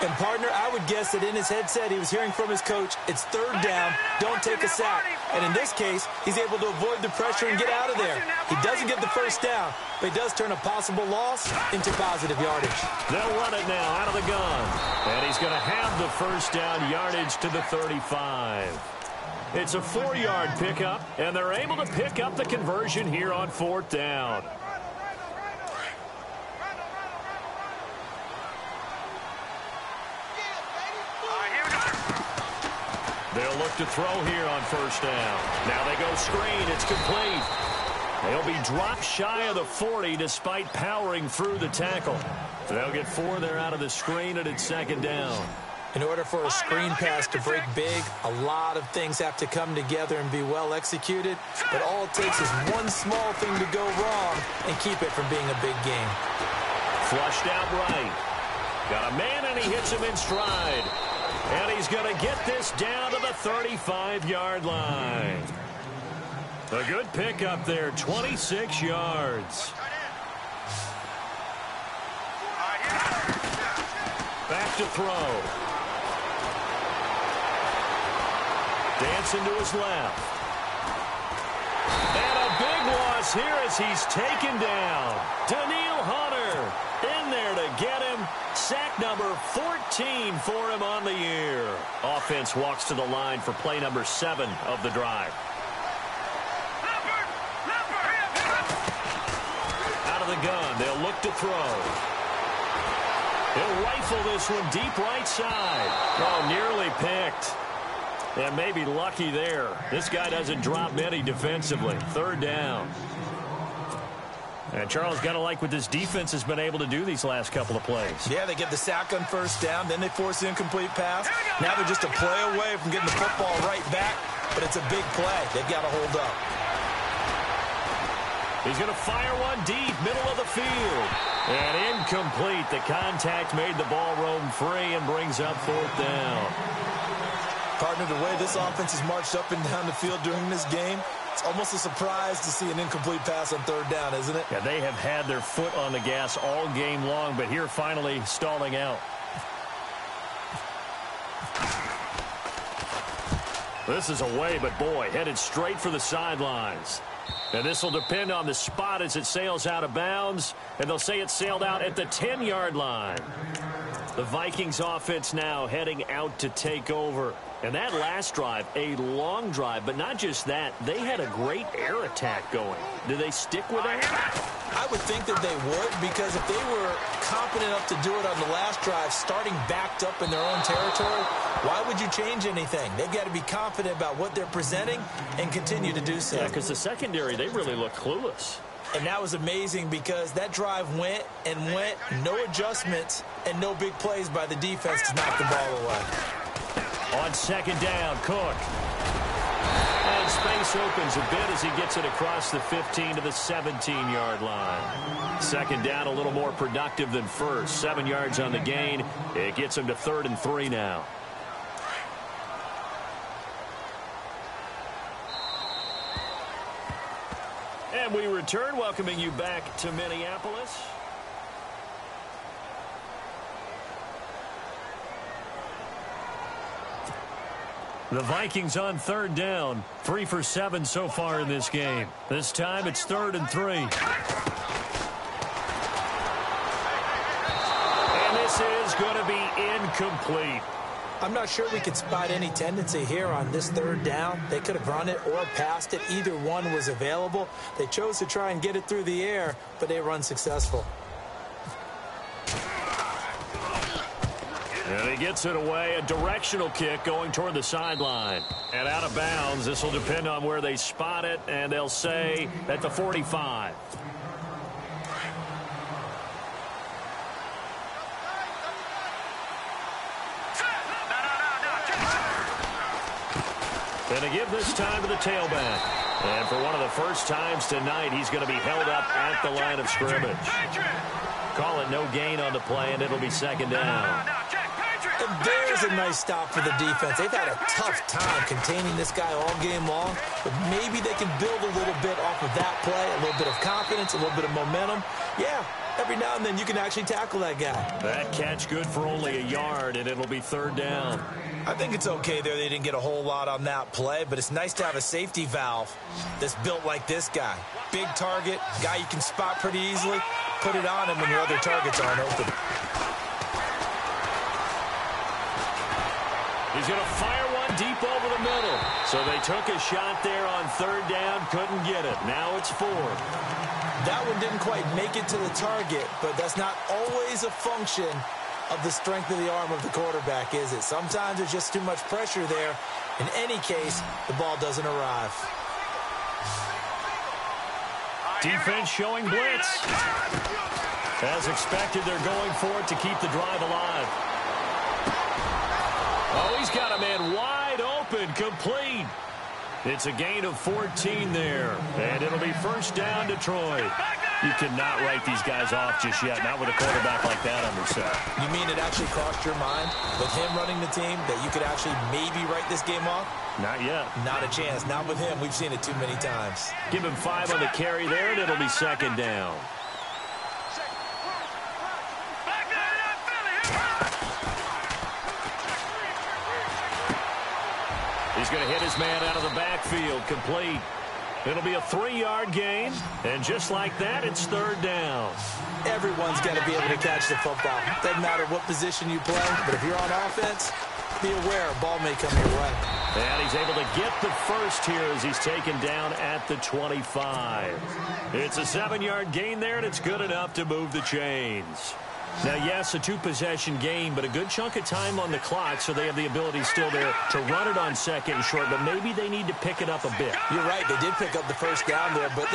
S2: And, partner, I would guess that in his headset he was hearing from his coach, it's 3rd down, don't take a sack. And in this case, he's able to avoid the pressure and get out of there. He doesn't get the first down, but he does turn a possible loss into positive yardage.
S1: They'll run it now out of the gun. And he's going to have the first down, yardage to the 35. It's a 4-yard pickup, and they're able to pick up the conversion here on 4th down. They'll look to throw here on 1st down. Now they go screen. It's complete. They'll be dropped shy of the 40 despite powering through the tackle. They'll get 4 there out of the screen, and it's 2nd down.
S2: In order for a screen pass to break big, a lot of things have to come together and be well executed. But all it takes is one small thing to go wrong and keep it from being a big game.
S1: Flushed out right. Got a man, and he hits him in stride. And he's going to get this down to the 35-yard line. A good pickup there, 26 yards. Back to throw. Dancing to his left. And a big loss here as he's taken down. Daniil Hunter in there to get him. Sack number 14 for him on the year. Offense walks to the line for play number 7 of the drive. Out of the gun, they'll look to throw. He'll rifle this one deep right side. Oh, nearly picked. And maybe lucky there. This guy doesn't drop many defensively. Third down. And Charles, got to like what this defense has been able to do these last couple of plays.
S2: Yeah, they get the sack on first down, then they force the incomplete pass. Now they're just a play away from getting the football right back, but it's a big play. They've got to hold up.
S1: He's going to fire one deep, middle of the field. And incomplete. The contact made the ball roam free and brings up fourth down.
S2: Partner, the way this offense has marched up and down the field during this game, it's almost a surprise to see an incomplete pass on third down, isn't it?
S1: Yeah, they have had their foot on the gas all game long, but here finally stalling out. This is away, but boy, headed straight for the sidelines. And this will depend on the spot as it sails out of bounds, and they'll say it sailed out at the 10-yard line. The Vikings offense now heading out to take over. And that last drive, a long drive, but not just that, they had a great air attack going. Do they stick with that?
S2: I would think that they would, because if they were competent enough to do it on the last drive, starting backed up in their own territory, why would you change anything? They've got to be confident about what they're presenting and continue to do so.
S1: Yeah, because the secondary, they really look clueless.
S2: And that was amazing because that drive went and went, no adjustments, and no big plays by the defense to knock the ball away.
S1: On second down, Cook. And space opens a bit as he gets it across the 15 to the 17-yard line. Second down a little more productive than first. 7 yards on the gain. It gets him to 3rd and 3 now. And we return, welcoming you back to Minneapolis. The Vikings on third down. 3 for 7 so far in this game. This time it's 3rd and 3. And this is going to be incomplete.
S2: I'm not sure we could spot any tendency here on this third down. They could have run it or passed it. Either one was available. They chose to try and get it through the air, but they were unsuccessful.
S1: And he gets it away, a directional kick going toward the sideline. And out of bounds, this will depend on where they spot it, and they'll say at the 45. And to give this time to the tailback. And for one of the first times tonight, he's going to be held up at the line of scrimmage. Call it no gain on the play, and it'll be second down.
S2: And there's a nice stop for the defense. They've had a tough time containing this guy all game long, but maybe they can build a little bit off of that play, a little bit of confidence, a little bit of momentum. Yeah, every now and then you can actually tackle that guy.
S1: That catch good for only a yard, and it'll be third down.
S2: I think it's okay there. They didn't get a whole lot on that play, but it's nice to have a safety valve that's built like this guy. Big target, guy you can spot pretty easily. Put it on him when your other targets aren't open.
S1: He's going to fire one deep over the middle. So they took a shot there on third down, couldn't get it. Now it's 4.
S2: That one didn't quite make it to the target, but that's not always a function of the strength of the arm of the quarterback, is it? Sometimes there's just too much pressure there. In any case, the ball doesn't arrive.
S1: Defense showing blitz. As expected, they're going for it to keep the drive alive. Oh, he's got a man wide open, complete. It's a gain of 14 there, and it'll be first down, Detroit. You cannot write these guys off just yet, not with a quarterback like that under center.
S2: You mean it actually crossed your mind with him running the team that you could actually maybe write this game off?
S1: Not yet.
S2: Not a chance. Not with him. We've seen it too many times.
S1: Give him 5 on the carry there, and it'll be second down. He's going to hit his man out of the backfield, complete. It'll be a 3-yard gain, and just like that, it's third down.
S2: Everyone's got to be able to catch the football. Doesn't matter what position you play, but if you're on offense, be aware a ball may come your way.
S1: And he's able to get the first here as he's taken down at the 25. It's a 7-yard gain there, and it's good enough to move the chains. Now, yes, a 2-possession game, but a good chunk of time on the clock, so they have the ability still there to run it on second and short, but maybe they need to pick it up a bit.
S2: You're right. They did pick up the first down there, but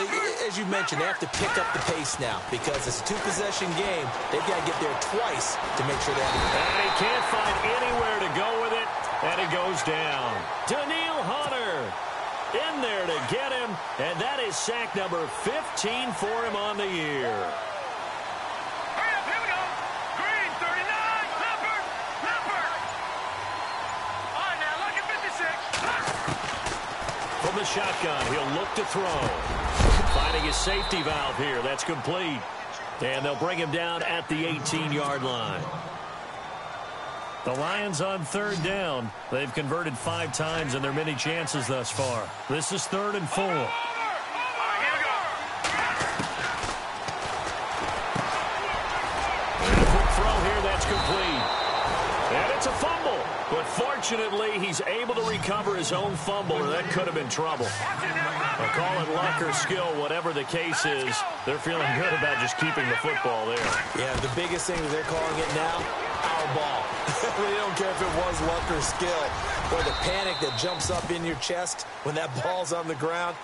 S2: as you mentioned, they have to pick up the pace now because it's a 2-possession game. They've got to get there twice to make sure they have it.
S1: And he can't find anywhere to go with it, and it goes down. Daniil Hunter in there to get him, and that is sack number 15 for him on the year. From the shotgun, he'll look to throw. Finding his safety valve here. That's complete. And they'll bring him down at the 18-yard line. The Lions on third down. They've converted 5 times in their many chances thus far. This is 3rd and 4. And a quick throw here. That's complete. And it's a fumble. But fortunately, he's able to recover his own fumble, or that could have been trouble. I'll call it luck or skill, whatever the case is. They're feeling good about just keeping the football there.
S2: Yeah, the biggest thing that they're calling it now, our ball. They don't care if it was luck or skill, or the panic that jumps up in your chest when that ball's on the ground.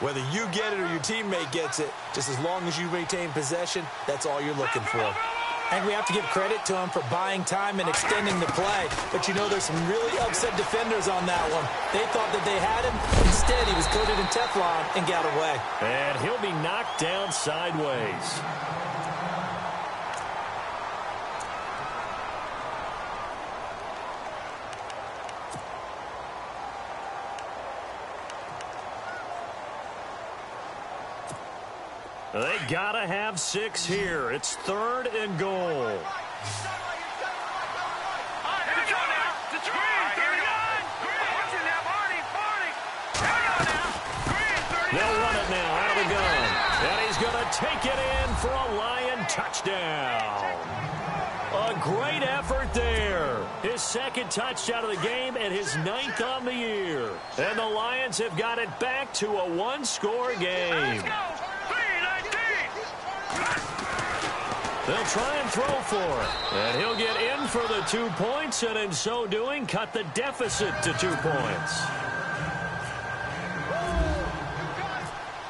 S2: Whether you get it or your teammate gets it, just as long as you maintain possession, that's all you're looking for. And we have to give credit to him for buying time and extending the play. But, you know, there's some really upset defenders on that one. They thought that they had him. Instead, he was coated in Teflon and got away.
S1: And he'll be knocked down sideways. They gotta have 6 here. It's 3rd and goal. They'll run it now out of the gun. And he's gonna take it in for a Lion touchdown. A great effort there. His 2nd touchdown of the game and his 9th on the year. And the Lions have got it back to a 1-score game. They'll try and throw for it. And he'll get in for the 2 points, and in so doing, cut the deficit to 2 points.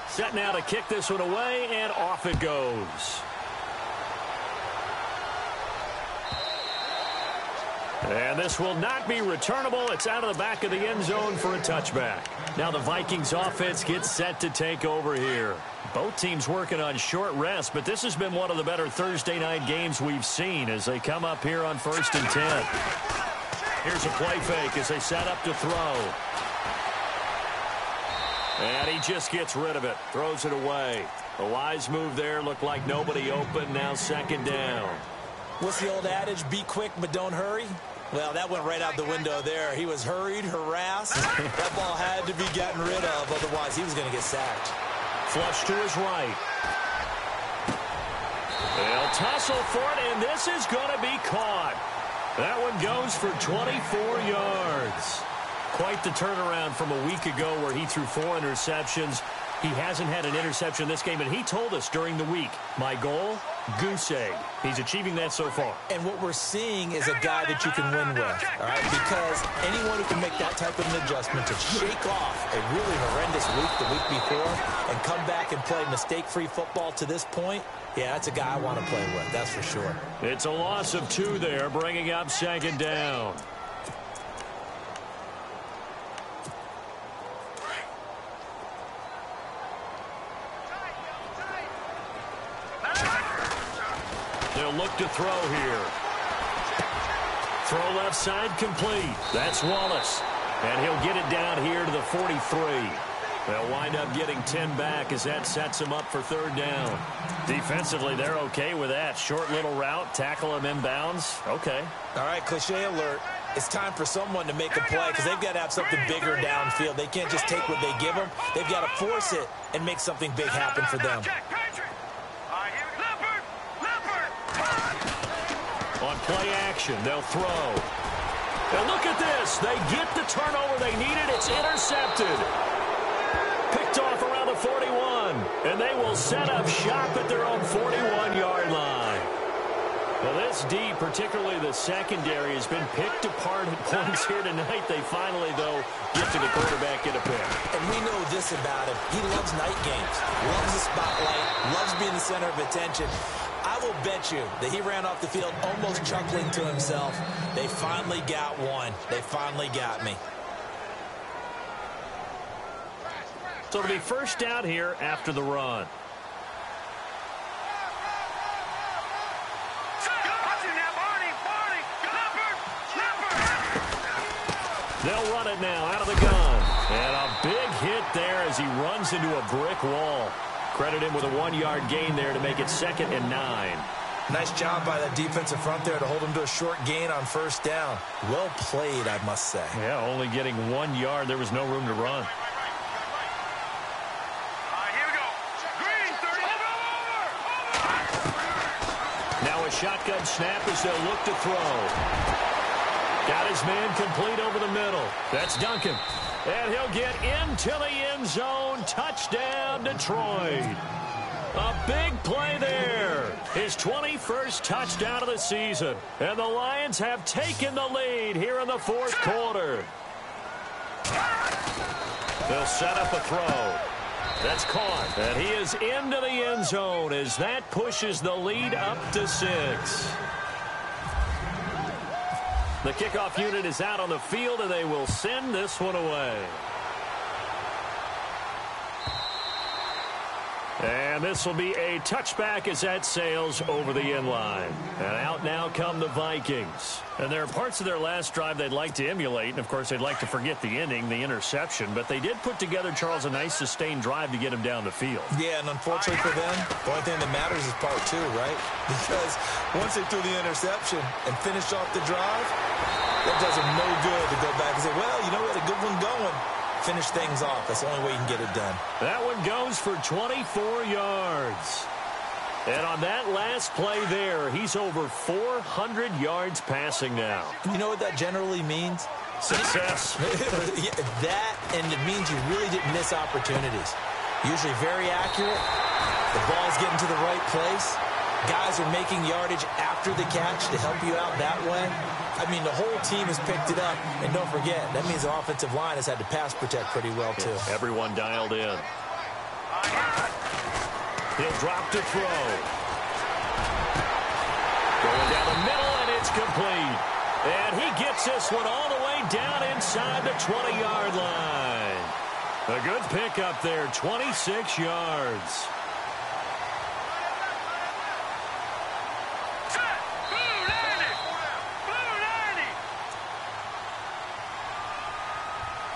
S1: Set now to kick this one away, and off it goes. And this will not be returnable. It's out of the back of the end zone for a touchback. Now the Vikings offense gets set to take over here. Both teams working on short rest, but this has been one of the better Thursday night games we've seen as they come up here on 1st and 10. Here's a play fake as they set up to throw. And he just gets rid of it, throws it away. A wise move there, looked like nobody open, now 2nd down.
S2: What's the old adage, be quick but don't hurry? Well, that went right out the window there. He was hurried, harassed. That ball had to be gotten rid of, otherwise he was going to get sacked.
S1: Flush to his right. They'll tussle for it, and this is going to be caught. That one goes for 24 yards. Quite the turnaround from a week ago where he threw 4 interceptions. He hasn't had an interception this game, and he told us during the week, my goal, goose egg. He's achieving that so far.
S2: And what we're seeing is a guy that you can win with, all right? Because anyone who can make that type of an adjustment to shake off a really horrendous week the week before and come back and play mistake-free football to this point, yeah, that's a guy I want to play with, that's for sure.
S1: It's a loss of 2 there, bringing up 2nd down. They'll look to throw here. Throw left side complete. That's Wallace. And he'll get it down here to the 43. They'll wind up getting 10 back as that sets them up for third down. Defensively, they're okay with that. Short little route, tackle him inbounds. Okay.
S2: All right, cliche alert. It's time for someone to make a play because they've got to have something bigger downfield. They can't just take what they give them. They've got to force it and make something big happen for them.
S1: On play action, they'll throw. And look at this. They get the turnover they needed. It's intercepted. Picked off around the 41. And they will set up shop at their own 41-yard line. Well, this D, particularly the secondary, has been picked apart at points here tonight. They finally, though, get to the quarterback in a pick.
S2: And we know this about him. He loves night games, loves the spotlight, loves being the center of attention. I will bet you that he ran off the field almost chuckling to himself. They finally got one. They finally got me.
S1: So it'll be first down here after the run. They'll run it now out of the gun. And a big hit there as he runs into a brick wall. Credit him with a 1-yard gain there to make it 2nd and 9.
S2: Nice job by that defensive front there to hold him to a short gain on first down. Well played, I must say.
S1: Yeah, only getting 1 yard. There was no room to run.
S3: Here we go. Green, 30. Over.
S1: Now a shotgun snap as they'll look to throw. Got his man complete over the middle. That's Duncan. And he'll get into the end zone. Touchdown, Detroit. A big play there. His 21st touchdown of the season. And the Lions have taken the lead here in the fourth quarter. They'll set up a throw. That's caught. And he is into the end zone as that pushes the lead up to 6. The kickoff unit is out on the field, and they will send this one away. And this will be a touchback as that sails over the end line. And out now come the Vikings. And there are parts of their last drive they'd like to emulate. And, of course, they'd like to forget the ending, the interception. But they did put together, Charles, a nice sustained drive to get him down the field.
S2: Yeah, and unfortunately for them, the only thing that matters is part 2, right? Because once they threw the interception and finished off the drive, that does them no good to go back and say, well, you know, we had a good one going. Finish things off. That's the only way you can get it done.
S1: That one goes for 24 yards. And on that last play there, he's over 400 yards passing now.
S2: You know what that generally means?
S1: Success.
S2: Yeah, that, and it means you really didn't miss opportunities. Usually very accurate. The ball's getting to the right place. Guys are making yardage after the catch to help you out that way. I mean, the whole team has picked it up. And don't forget, that means the offensive line has had to pass protect pretty well, too.
S1: Yeah, everyone dialed in. He'll drop to throw. Going down the middle, and it's complete. And he gets this one all the way down inside the 20-yard line. A good pickup there, 26 yards.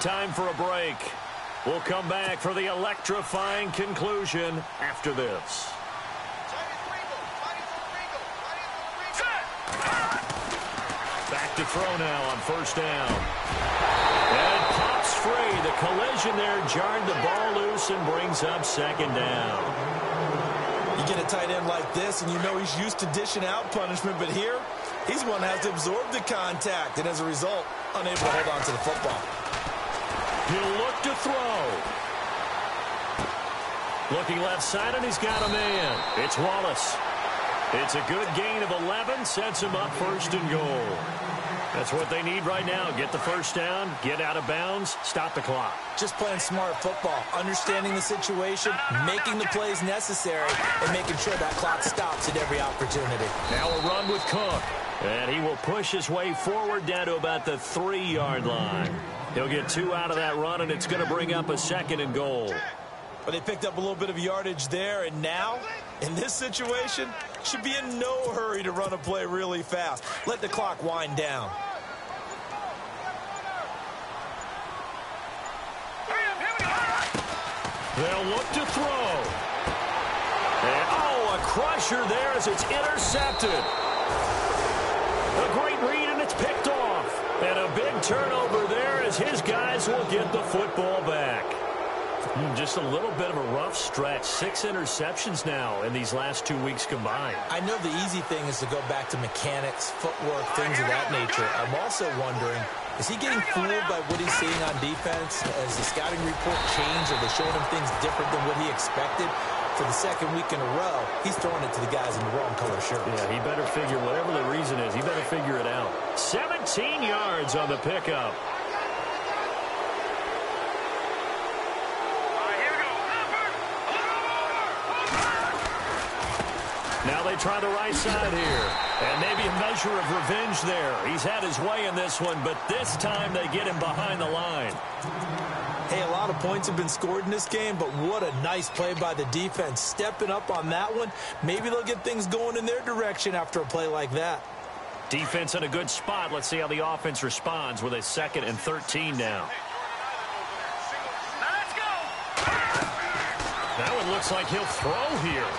S1: Time for a break. We'll come back for the electrifying conclusion after this. Back to throw now on first down. And it pops free. The collision there jarred the ball loose and brings up second down.
S2: You get a tight end like this, and you know he's used to dishing out punishment, but here, he's one that has to absorb the contact, and as a result, unable to hold on to the football.
S1: He'll look to throw. Looking left side, and he's got a man. It's Wallace. It's a good gain of 11, sets him up first and goal. That's what they need right now. Get the first down, get out of bounds, stop the clock.
S2: Just playing smart football, understanding the situation, making the plays necessary, and making sure that clock stops at every opportunity.
S1: Now a run with Cook. And he will push his way forward down to about the 3-yard line. He'll get 2 out of that run, and it's going to bring up a second and goal.
S2: But they picked up a little bit of yardage there, and now, in this situation, should be in no hurry to run a play really fast. Let the clock wind down.
S1: They'll look to throw. And, oh, a crusher there as it's intercepted. A great read, and it's picked off. And a big turnover there as his guys will get the football back. Just a little bit of a rough stretch. 6 interceptions now in these last 2 weeks combined.
S2: I know the easy thing is to go back to mechanics, footwork, things of that nature. I'm also wondering, is he getting fooled by what he's seeing on defense? Has the scouting report changed? Are they showing him things different than what he expected? For the second week in a row, he's throwing it to the guys in the wrong color shirts.
S1: Yeah, he better figure, whatever the reason is, he better figure it out. 17 yards on the pickup. Now they try the right side here. And maybe a measure of revenge there. He's had his way in this one, but this time they get him behind the line.
S2: Hey, a lot of points have been scored in this game, but what a nice play by the defense. Stepping up on that one, maybe they'll get things going in their direction after a play like that.
S1: Defense in a good spot. Let's see how the offense responds with a 2nd and 13 now.
S3: Let's go.
S1: That one looks like he'll throw here.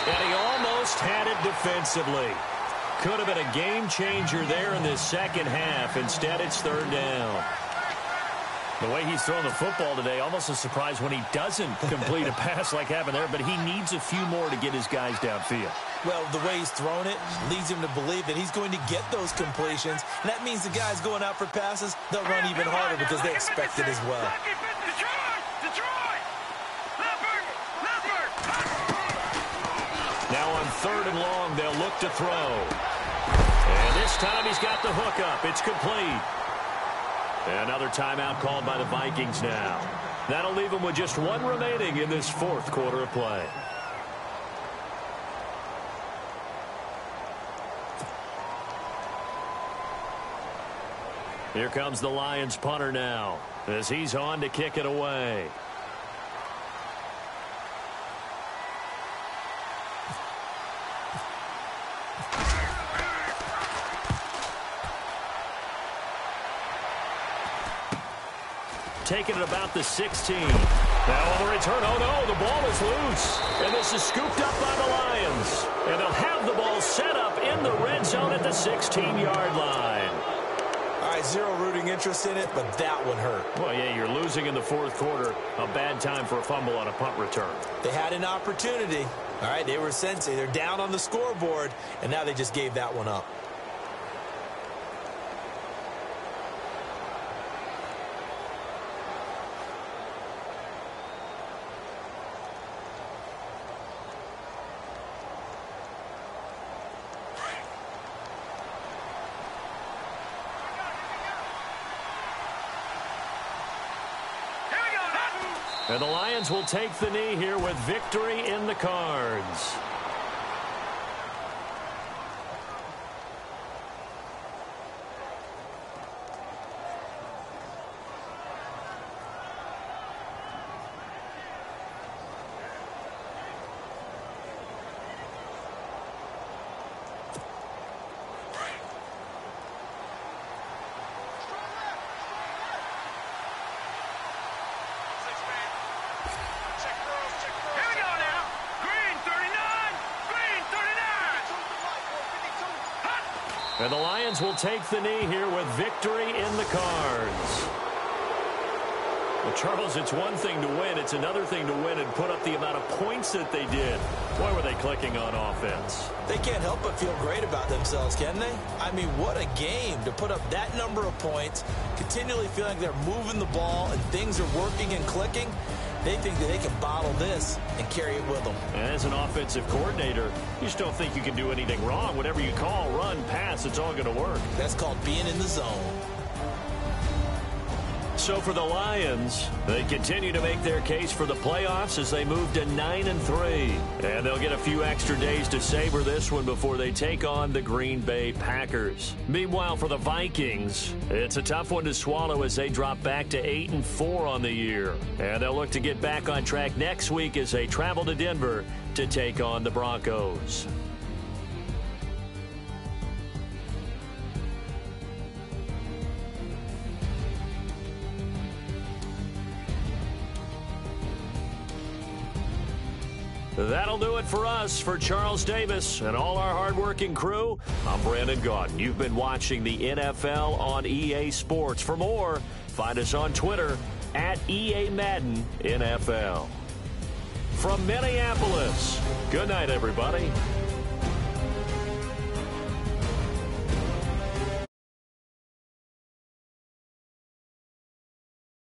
S1: And he almost had it defensively. Could have been a game changer there in this second half. Instead, it's 3rd down. The way he's throwing the football today, almost a surprise when he doesn't complete a pass like happened there, but he needs a few more to get his guys downfield.
S2: Well, the way he's thrown it leads him to believe that he's going to get those completions, and that means the guys going out for passes, they'll run even harder because they expect it as well.
S1: Now on 3rd and long, they'll look to throw. And this time he's got the hook up. It's complete. Another timeout called by the Vikings now. That'll leave them with just 1 remaining in this 4th quarter of play. Here comes the Lions punter now as he's on to kick it away. Taking it about the 16. Now on the return, oh no, the ball is loose. And this is scooped up by the Lions. And they'll have the ball set up in the red zone at the 16-yard line.
S2: All right, zero rooting interest in it, but that one hurt.
S1: Well, yeah, you're losing in the 4th quarter. A bad time for a fumble on a punt return.
S2: They had an opportunity. All right, they were sensing. They're down on the scoreboard, and now they just gave that one up. And the Lions will take the knee here with victory in the cards. And the Lions will take the knee here with victory in the cards. Well, Charles, it's one thing to win. It's another thing to win and put up the amount of points that they did. Boy, were they clicking on offense. They can't help but feel great about themselves, can they? I mean, what a game to put up that number of points, continually feeling like they're moving the ball and things are working and clicking. They think that they can bottle this and carry it with them.
S1: And as an offensive coordinator, you just don't think you can do anything wrong. Whatever you call, run, pass, it's all going to work.
S2: That's called being in the zone.
S1: So So for the Lions, they continue to make their case for the playoffs as they move to 9-3. And they'll get a few extra days to savor this one before they take on the Green Bay Packers. Meanwhile, for the Vikings, it's a tough one to swallow as they drop back to 8-4 on the year. And they'll look to get back on track next week as they travel to Denver to take on the Broncos. That'll do it for us. For Charles Davis and all our hardworking crew, I'm Brandon Gaudin. You've been watching the NFL on EA Sports. For more, find us on Twitter at EA Madden NFL. From Minneapolis, good night, everybody.